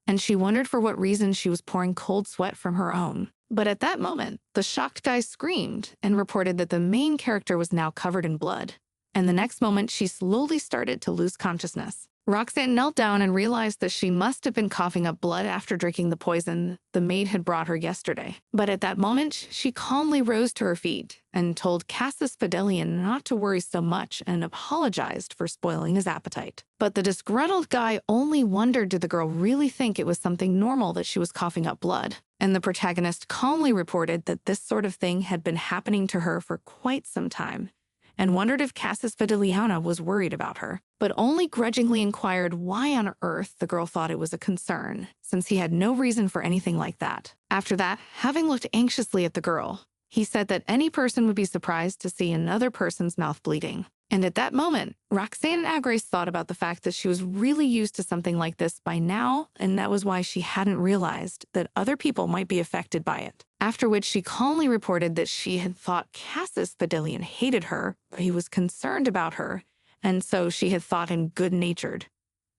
and she wondered for what reason she was pouring cold sweat from her own. But at that moment, the shocked guy screamed and reported that the main character was now covered in blood. And the next moment, she slowly started to lose consciousness. Roxanne knelt down and realized that she must have been coughing up blood after drinking the poison the maid had brought her yesterday. But at that moment, she calmly rose to her feet and told Cass's Fidelian not to worry so much and apologized for spoiling his appetite. But the disgruntled guy only wondered, did the girl really think it was something normal that she was coughing up blood? And the protagonist calmly reported that this sort of thing had been happening to her for quite some time, and wondered if Cass's Fideliana was worried about her, but only grudgingly inquired why on earth the girl thought it was a concern, since he had no reason for anything like that. After that, having looked anxiously at the girl, he said that any person would be surprised to see another person's mouth bleeding. And at that moment, Roxanne Agreste thought about the fact that she was really used to something like this by now, and that was why she hadn't realized that other people might be affected by it. After which she calmly reported that she had thought Cass's Fidelian hated her, but he was concerned about her, and so she had thought him good-natured.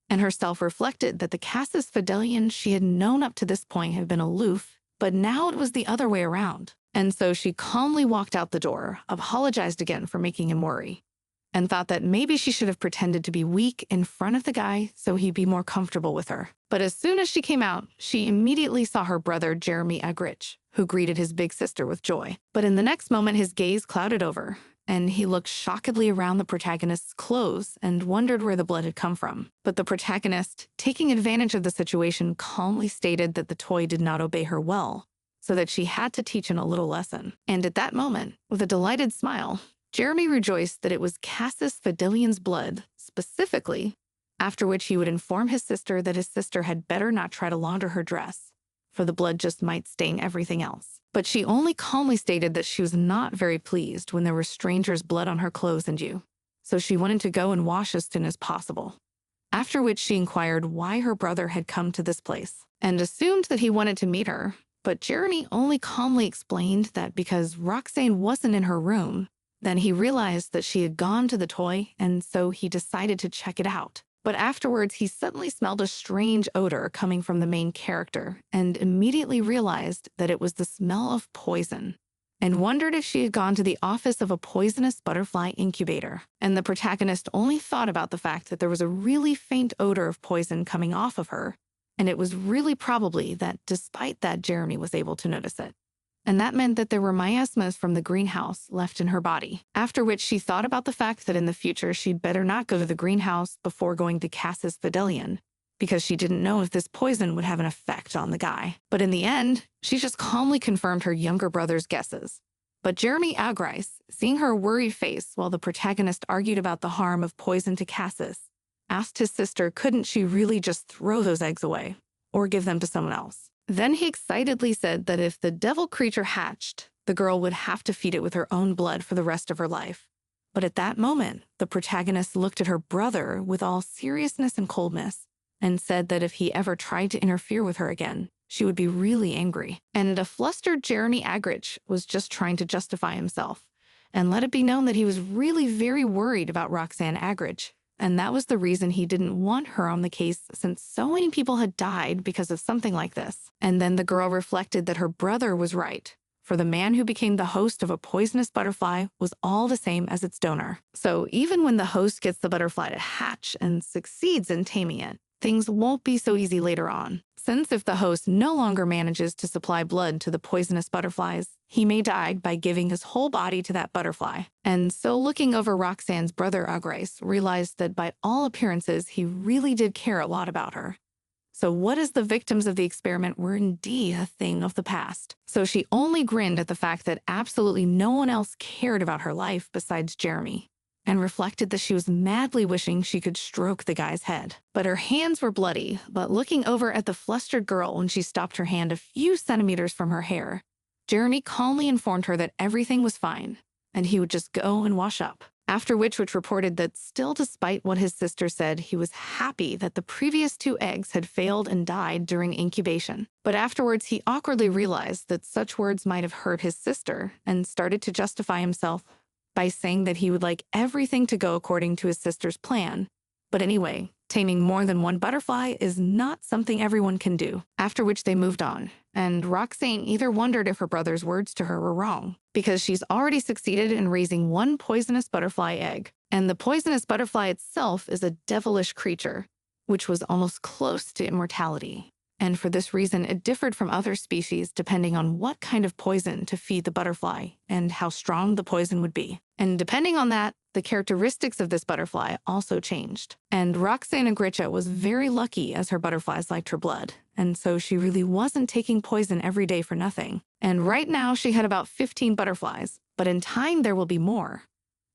And herself reflected that the Cass's Fidelian she had known up to this point had been aloof, but now it was the other way around. And so she calmly walked out the door, apologized again for making him worry, and thought that maybe she should have pretended to be weak in front of the guy so he'd be more comfortable with her. But as soon as she came out, she immediately saw her brother, Jeremy Agrich, who greeted his big sister with joy. But in the next moment, his gaze clouded over, and he looked shockedly around the protagonist's clothes and wondered where the blood had come from. But the protagonist, taking advantage of the situation, calmly stated that the toy did not obey her well, so that she had to teach him a little lesson. And at that moment, with a delighted smile, Jeremy rejoiced that it was Cass's Fidelian's blood, specifically, after which he would inform his sister that his sister had better not try to launder her dress, for the blood just might stain everything else. But she only calmly stated that she was not very pleased when there were strangers' blood on her clothes and you, so she wanted to go and wash as soon as possible. After which she inquired why her brother had come to this place, and assumed that he wanted to meet her, but Jeremy only calmly explained that because Roxanne wasn't in her room, then he realized that she had gone to the toy, and so he decided to check it out. But afterwards, he suddenly smelled a strange odor coming from the main character, and immediately realized that it was the smell of poison, and wondered if she had gone to the office of a poisonous butterfly incubator. And the protagonist only thought about the fact that there was a really faint odor of poison coming off of her, and it was really probably that despite that, Jeremy was able to notice it. And that meant that there were miasmas from the greenhouse left in her body. After which she thought about the fact that in the future she'd better not go to the greenhouse before going to Cass's Fidelian, because she didn't know if this poison would have an effect on the guy. But in the end, she just calmly confirmed her younger brother's guesses. But Jeremy Agreste, seeing her worried face while the protagonist argued about the harm of poison to Cassis, asked his sister couldn't she really just throw those eggs away or give them to someone else. Then he excitedly said that if the devil creature hatched, the girl would have to feed it with her own blood for the rest of her life. But at that moment, the protagonist looked at her brother with all seriousness and coldness and said that if he ever tried to interfere with her again, she would be really angry. And a flustered Jeremy Agrich was just trying to justify himself and let it be known that he was really very worried about Roxanne Agrich. And that was the reason he didn't want her on the case, since so many people had died because of something like this. And then the girl reflected that her brother was right, for the man who became the host of a poisonous butterfly was all the same as its donor. So even when the host gets the butterfly to hatch and succeeds in taming it, things won't be so easy later on, since if the host no longer manages to supply blood to the poisonous butterflies, he may die by giving his whole body to that butterfly. And so looking over Roxanne's brother Agreste realized that by all appearances, he really did care a lot about her. So what if the victims of the experiment were indeed a thing of the past? So she only grinned at the fact that absolutely no one else cared about her life besides Jeremy. and reflected that she was madly wishing she could stroke the guy's head. But her hands were bloody, but looking over at the flustered girl when she stopped her hand a few centimeters from her hair, Jeremy calmly informed her that everything was fine, and he would just go and wash up. After which reported that still despite what his sister said, he was happy that the previous 2 eggs had failed and died during incubation. But afterwards, he awkwardly realized that such words might have hurt his sister and started to justify himself by saying that he would like everything to go according to his sister's plan. But anyway, taming more than one butterfly is not something everyone can do. After which they moved on, and Roxane either wondered if her brother's words to her were wrong, because she's already succeeded in raising 1 poisonous butterfly egg, and the poisonous butterfly itself is a devilish creature, which was almost close to immortality. And for this reason, it differed from other species depending on what kind of poison to feed the butterfly and how strong the poison would be. And depending on that, the characteristics of this butterfly also changed. And Roxane Agricha was very lucky as her butterflies liked her blood, and so she really wasn't taking poison every day for nothing. And right now she had about 15 butterflies, but in time there will be more.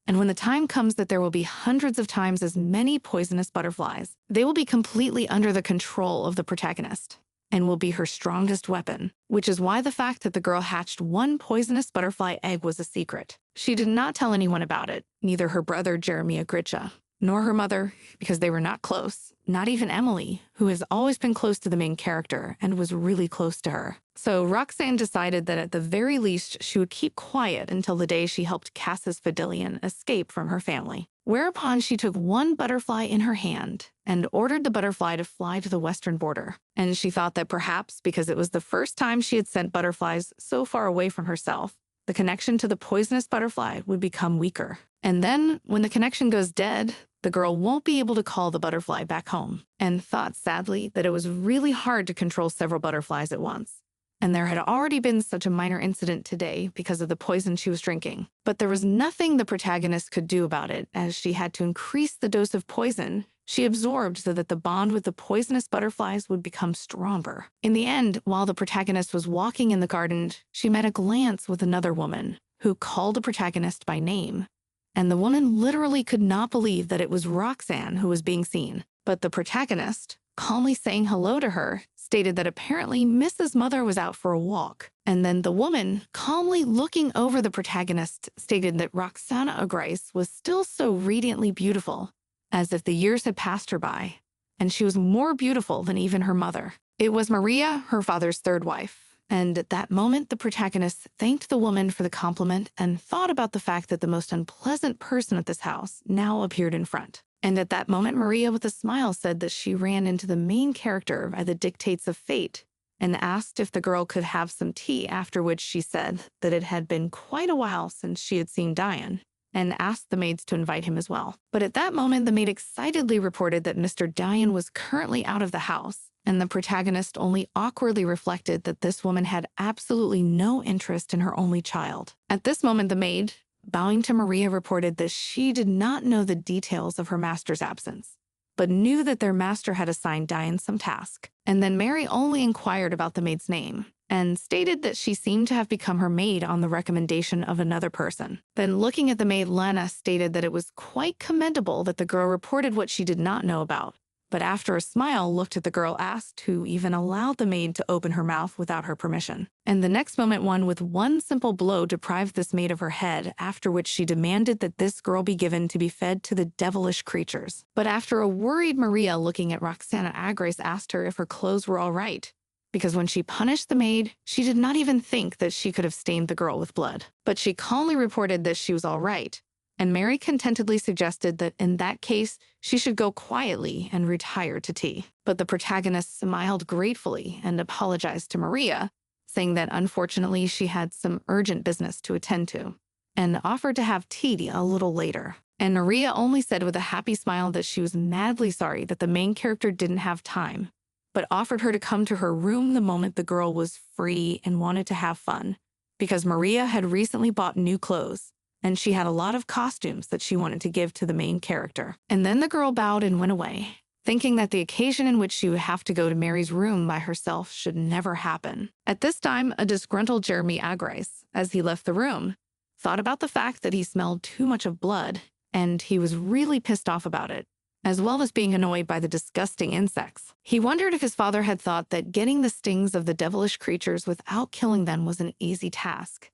And when the time comes that there will be hundreds of times as many poisonous butterflies, they will be completely under the control of the protagonist and will be her strongest weapon, which is why the fact that the girl hatched 1 poisonous butterfly egg was a secret. She did not tell anyone about it, neither her brother Jeremy Agricha, nor her mother, because they were not close, not even Emily, who has always been close to the main character and was really close to her. So Roxane decided that at the very least she would keep quiet until the day she helped Cass's Fidelian escape from her family. Whereupon she took 1 butterfly in her hand and ordered the butterfly to fly to the western border. And she thought that perhaps because it was the first time she had sent butterflies so far away from herself, the connection to the poisonous butterfly would become weaker. And then, when the connection goes dead, the girl won't be able to call the butterfly back home, and thought sadly that it was really hard to control several butterflies at once. And there had already been such a minor incident today because of the poison she was drinking. But there was nothing the protagonist could do about it, as she had to increase the dose of poison she absorbed so that the bond with the poisonous butterflies would become stronger. In the end, while the protagonist was walking in the garden, she met a glance with another woman who called the protagonist by name. And the woman literally could not believe that it was Roxane who was being seen. But the protagonist, calmly saying hello to her, stated that apparently Mrs. Mother was out for a walk. And then the woman, calmly looking over the protagonist, stated that Roxana Agrice was still so radiantly beautiful, as if the years had passed her by, and she was more beautiful than even her mother. It was Maria, her father's 3rd wife. And at that moment, the protagonist thanked the woman for the compliment and thought about the fact that the most unpleasant person at this house now appeared in front. And at that moment, Maria, with a smile, said that she ran into the main character by the dictates of fate and asked if the girl could have some tea, after which she said that it had been quite a while since she had seen Diane, and asked the maids to invite him as well. But at that moment, the maid excitedly reported that Mr. Diane was currently out of the house, and the protagonist only awkwardly reflected that this woman had absolutely no interest in her only child. At this moment, the maid, bowing to Maria, reported that she did not know the details of her master's absence, but knew that their master had assigned Diane some task. And then Mary only inquired about the maid's name, and stated that she seemed to have become her maid on the recommendation of another person. Then looking at the maid, Lena stated that it was quite commendable that the girl reported what she did not know about, but after a smile looked at the girl, asked who even allowed the maid to open her mouth without her permission. And the next moment, one with 1 simple blow deprived this maid of her head, after which she demanded that this girl be given to be fed to the devilish creatures. But after a worried Maria looking at Roxana Agrice asked her if her clothes were all right, because when she punished the maid, she did not even think that she could have stained the girl with blood. But she calmly reported that she was all right, and Mary contentedly suggested that in that case, she should go quietly and retire to tea. But the protagonist smiled gratefully and apologized to Maria, saying that unfortunately she had some urgent business to attend to, and offered to have tea a little later. And Maria only said with a happy smile that she was madly sorry that the main character didn't have time, but offered her to come to her room the moment the girl was free and wanted to have fun, because Maria had recently bought new clothes, and she had a lot of costumes that she wanted to give to the main character. And then the girl bowed and went away, thinking that the occasion in which she would have to go to Mary's room by herself should never happen. At this time, a disgruntled Jeremy Agrice, as he left the room, thought about the fact that he smelled too much of blood and he was really pissed off about it, as well as being annoyed by the disgusting insects. He wondered if his father had thought that getting the stings of the devilish creatures without killing them was an easy task.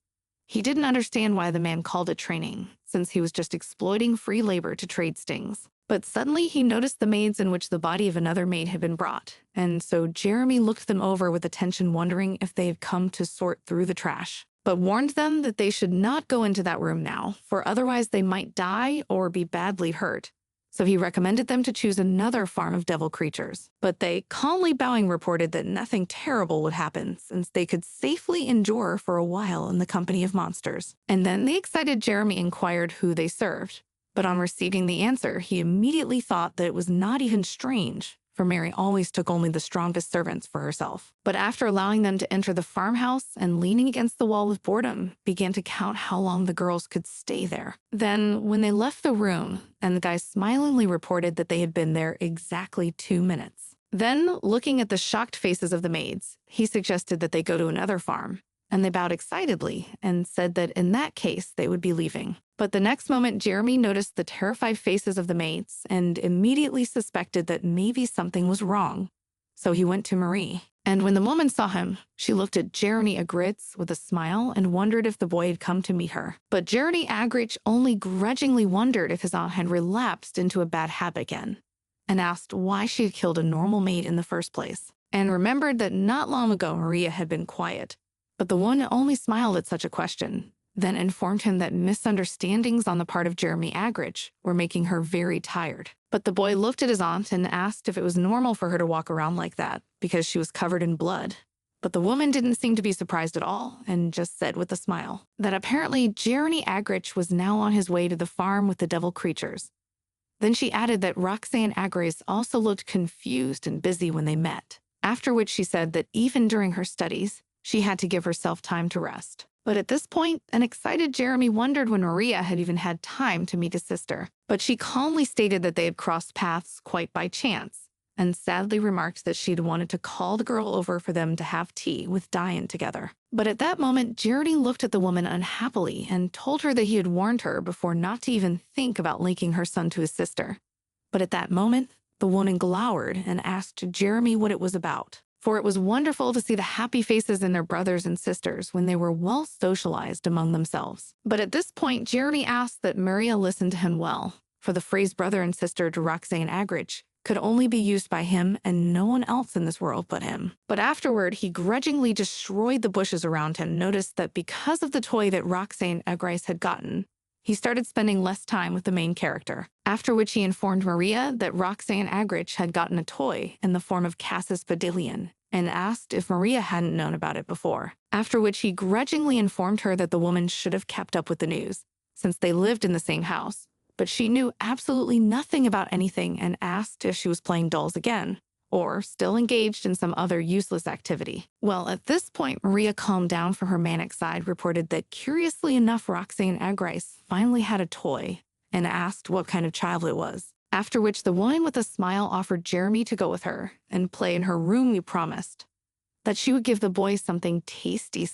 He didn't understand why the man called it training, since he was just exploiting free labor to trade stings. But suddenly he noticed the maids in which the body of another maid had been brought, and so Jeremy looked them over with attention, wondering if they had come to sort through the trash, but warned them that they should not go into that room now, for otherwise they might die or be badly hurt. So he recommended them to choose another farm of devil creatures. But they, calmly bowing, reported that nothing terrible would happen, since they could safely endure for a while in the company of monsters. And then the excited Jeremy inquired who they served. But on receiving the answer, he immediately thought that it was not even strange, for Mary always took only the strongest servants for herself. But after allowing them to enter the farmhouse and leaning against the wall with boredom, began to count how long the girls could stay there. Then, when they left the room, and the guy smilingly reported that they had been there exactly 2 minutes. Then, looking at the shocked faces of the maids, he suggested that they go to another farm, and they bowed excitedly and said that in that case they would be leaving. But the next moment, Jeremy noticed the terrified faces of the maids and immediately suspected that maybe something was wrong. So he went to Marie. And when the woman saw him, she looked at Jeremy Agrich with a smile and wondered if the boy had come to meet her. But Jeremy Agrich only grudgingly wondered if his aunt had relapsed into a bad habit again, and asked why she had killed a normal maid in the first place, and remembered that not long ago Maria had been quiet. But the woman only smiled at such a question, then informed him that misunderstandings on the part of Jeremy Agrich were making her very tired. But the boy looked at his aunt and asked if it was normal for her to walk around like that, because she was covered in blood. But the woman didn't seem to be surprised at all, and just said with a smile that apparently Jeremy Agrich was now on his way to the farm with the devil creatures. Then she added that Roxanne Agrich also looked confused and busy when they met, after which she said that even during her studies, she had to give herself time to rest. But at this point, an excited Jeremy wondered when Maria had even had time to meet his sister. But she calmly stated that they had crossed paths quite by chance, and sadly remarked that she'd wanted to call the girl over for them to have tea with Diane together. But at that moment, Jeremy looked at the woman unhappily and told her that he had warned her before not to even think about linking her son to his sister. But at that moment, the woman glowered and asked Jeremy what it was about. For it was wonderful to see the happy faces in their brothers and sisters when they were well socialized among themselves. But at this point, Jeremy asked that Maria listen to him well, for the phrase brother and sister to Roxanne Agrich could only be used by him and no one else in this world but him. But afterward, he grudgingly destroyed the bushes around him, noticed that because of the toy that Roxanne Agrich had gotten, he started spending less time with the main character, after which he informed Maria that Roxanne Agrich had gotten a toy in the form of Cassis Badillion, and asked if Maria hadn't known about it before, after which he grudgingly informed her that the woman should have kept up with the news, since they lived in the same house, but she knew absolutely nothing about anything and asked if she was playing dolls again, or still engaged in some other useless activity. Well, at this point, Maria calmed down from her manic side, reported that curiously enough, Roxanne Agrich finally had a toy, and asked what kind of child it was. After which the woman with a smile offered Jeremy to go with her and play in her room. We promised that she would give the boy something tasty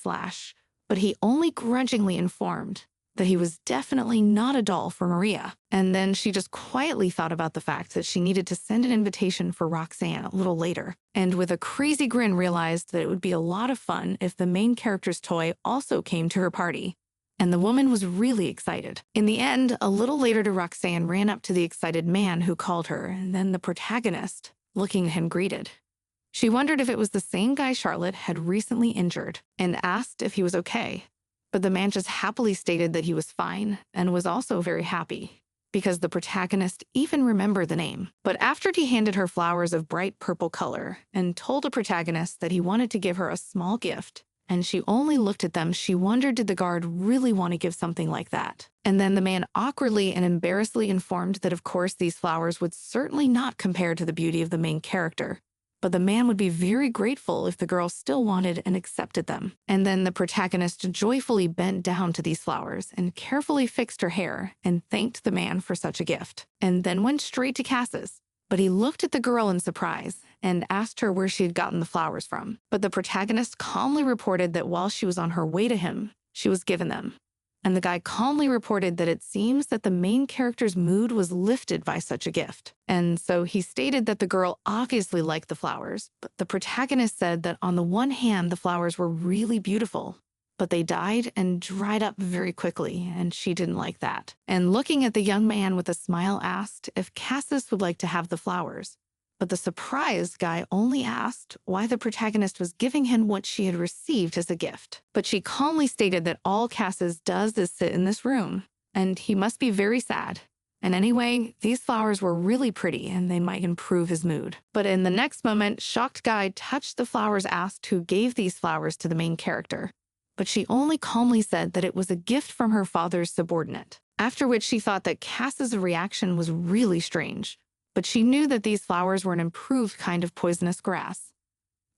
but he only grudgingly informed that he was definitely not a doll for Maria. And then she just quietly thought about the fact that she needed to send an invitation for Roxanne a little later, and with a crazy grin realized that it would be a lot of fun if the main character's toy also came to her party. And the woman was really excited. In the end, a little later, Roxanne ran up to the excited man who called her, and then the protagonist, looking at him, greeted. She wondered if it was the same guy Charlotte had recently injured, and asked if he was okay. But the man just happily stated that he was fine, and was also very happy, because the protagonist even remembered the name. But after he handed her flowers of bright purple color, and told the protagonist that he wanted to give her a small gift, and she only looked at them, she wondered, did the guard really want to give something like that? And then the man awkwardly and embarrassedly informed that of course these flowers would certainly not compare to the beauty of the main character, but the man would be very grateful if the girl still wanted and accepted them. And then the protagonist joyfully bent down to these flowers and carefully fixed her hair and thanked the man for such a gift, and then went straight to Cassis. But he looked at the girl in surprise and asked her where she had gotten the flowers from. But the protagonist calmly reported that while she was on her way to him, she was given them, and the guy calmly reported that it seems that the main character's mood was lifted by such a gift. And so he stated that the girl obviously liked the flowers, but the protagonist said that on the one hand, the flowers were really beautiful, but they died and dried up very quickly, and she didn't like that. And looking at the young man with a smile, asked if Cassis would like to have the flowers. But the surprised guy only asked why the protagonist was giving him what she had received as a gift. But she calmly stated that all Cassis does is sit in this room, and he must be very sad. And anyway, these flowers were really pretty, and they might improve his mood. But in the next moment, shocked guy touched the flowers, asked who gave these flowers to the main character. But she only calmly said that it was a gift from her father's subordinate. After which she thought that Cass's reaction was really strange. But she knew that these flowers were an improved kind of poisonous grass.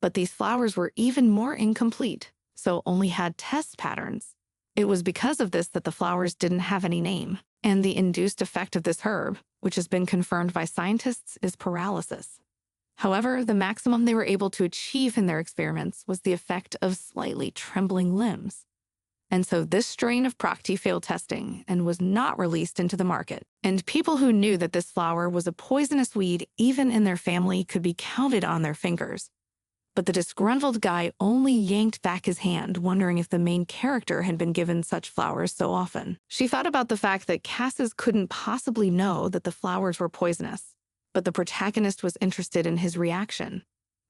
But these flowers were even more incomplete, so only had test patterns. It was because of this that the flowers didn't have any name, and the induced effect of this herb, which has been confirmed by scientists, is paralysis. However, the maximum they were able to achieve in their experiments was the effect of slightly trembling limbs. And so this strain of Prakti failed testing and was not released into the market. And people who knew that this flower was a poisonous weed, even in their family, could be counted on their fingers. But the disgruntled guy only yanked back his hand, wondering if the main character had been given such flowers so often. She thought about the fact that Cassis couldn't possibly know that the flowers were poisonous, but the protagonist was interested in his reaction.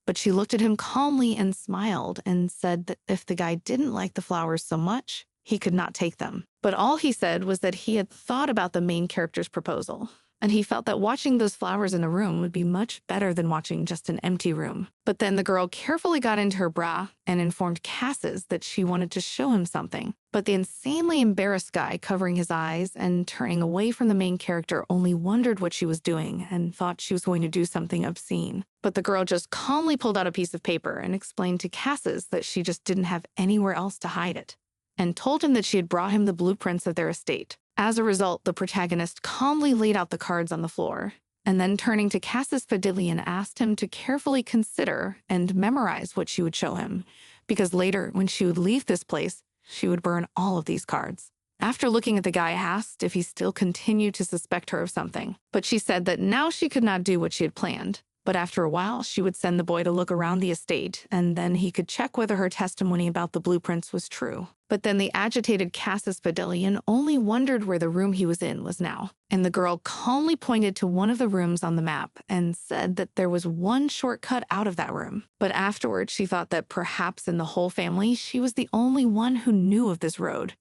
But she looked at him calmly and smiled and said that if the guy didn't like the flowers so much, he could not take them. But all he said was that he had thought about the main character's proposal, and he felt that watching those flowers in a room would be much better than watching just an empty room. But then the girl carefully got into her bra and informed Cassis that she wanted to show him something. But the insanely embarrassed guy, covering his eyes and turning away from the main character, only wondered what she was doing and thought she was going to do something obscene. But the girl just calmly pulled out a piece of paper and explained to Cassis that she just didn't have anywhere else to hide it, and told him that she had brought him the blueprints of their estate. As a result, the protagonist calmly laid out the cards on the floor, and then turning to Cassis Fadilian, asked him to carefully consider and memorize what she would show him, because later, when she would leave this place, she would burn all of these cards. After looking at the guy, asked if he still continued to suspect her of something, but she said that now she could not do what she had planned. But after a while, she would send the boy to look around the estate, and then he could check whether her testimony about the blueprints was true. But then the agitated Cassis Fadilian only wondered where the room he was in was now, and the girl calmly pointed to one of the rooms on the map and said that there was one shortcut out of that room. But afterwards, she thought that perhaps in the whole family, she was the only one who knew of this road,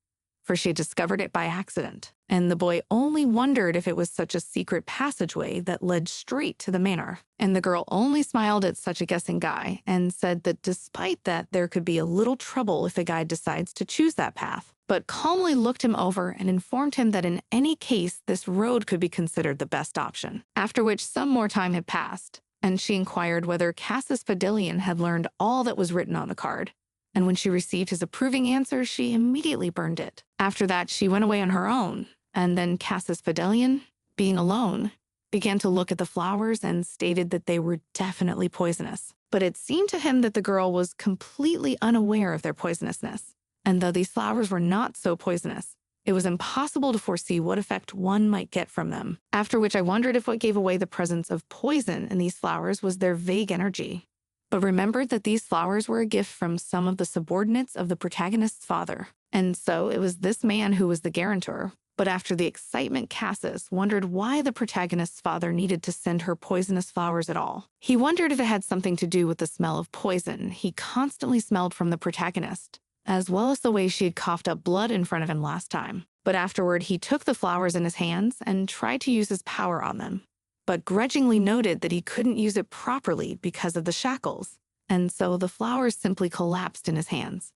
for she had discovered it by accident. And the boy only wondered if it was such a secret passageway that led straight to the manor. And the girl only smiled at such a guessing guy and said that despite that, there could be a little trouble if the guy decides to choose that path, but calmly looked him over and informed him that in any case, this road could be considered the best option. After which some more time had passed, and she inquired whether Cassis Fadilian had learned all that was written on the card. And when she received his approving answer, she immediately burned it. After that, she went away on her own, and then Cassis Fadilian, being alone, began to look at the flowers and stated that they were definitely poisonous. But it seemed to him that the girl was completely unaware of their poisonousness. And though these flowers were not so poisonous, it was impossible to foresee what effect one might get from them. After which I wondered if what gave away the presence of poison in these flowers was their vague energy, but remembered that these flowers were a gift from some of the subordinates of the protagonist's father. And so it was this man who was the guarantor. But after the excitement, Cassis wondered why the protagonist's father needed to send her poisonous flowers at all. He wondered if it had something to do with the smell of poison he constantly smelled from the protagonist, as well as the way she had coughed up blood in front of him last time. But afterward, he took the flowers in his hands and tried to use his power on them, but grudgingly noted that he couldn't use it properly because of the shackles, and so the flowers simply collapsed in his hands.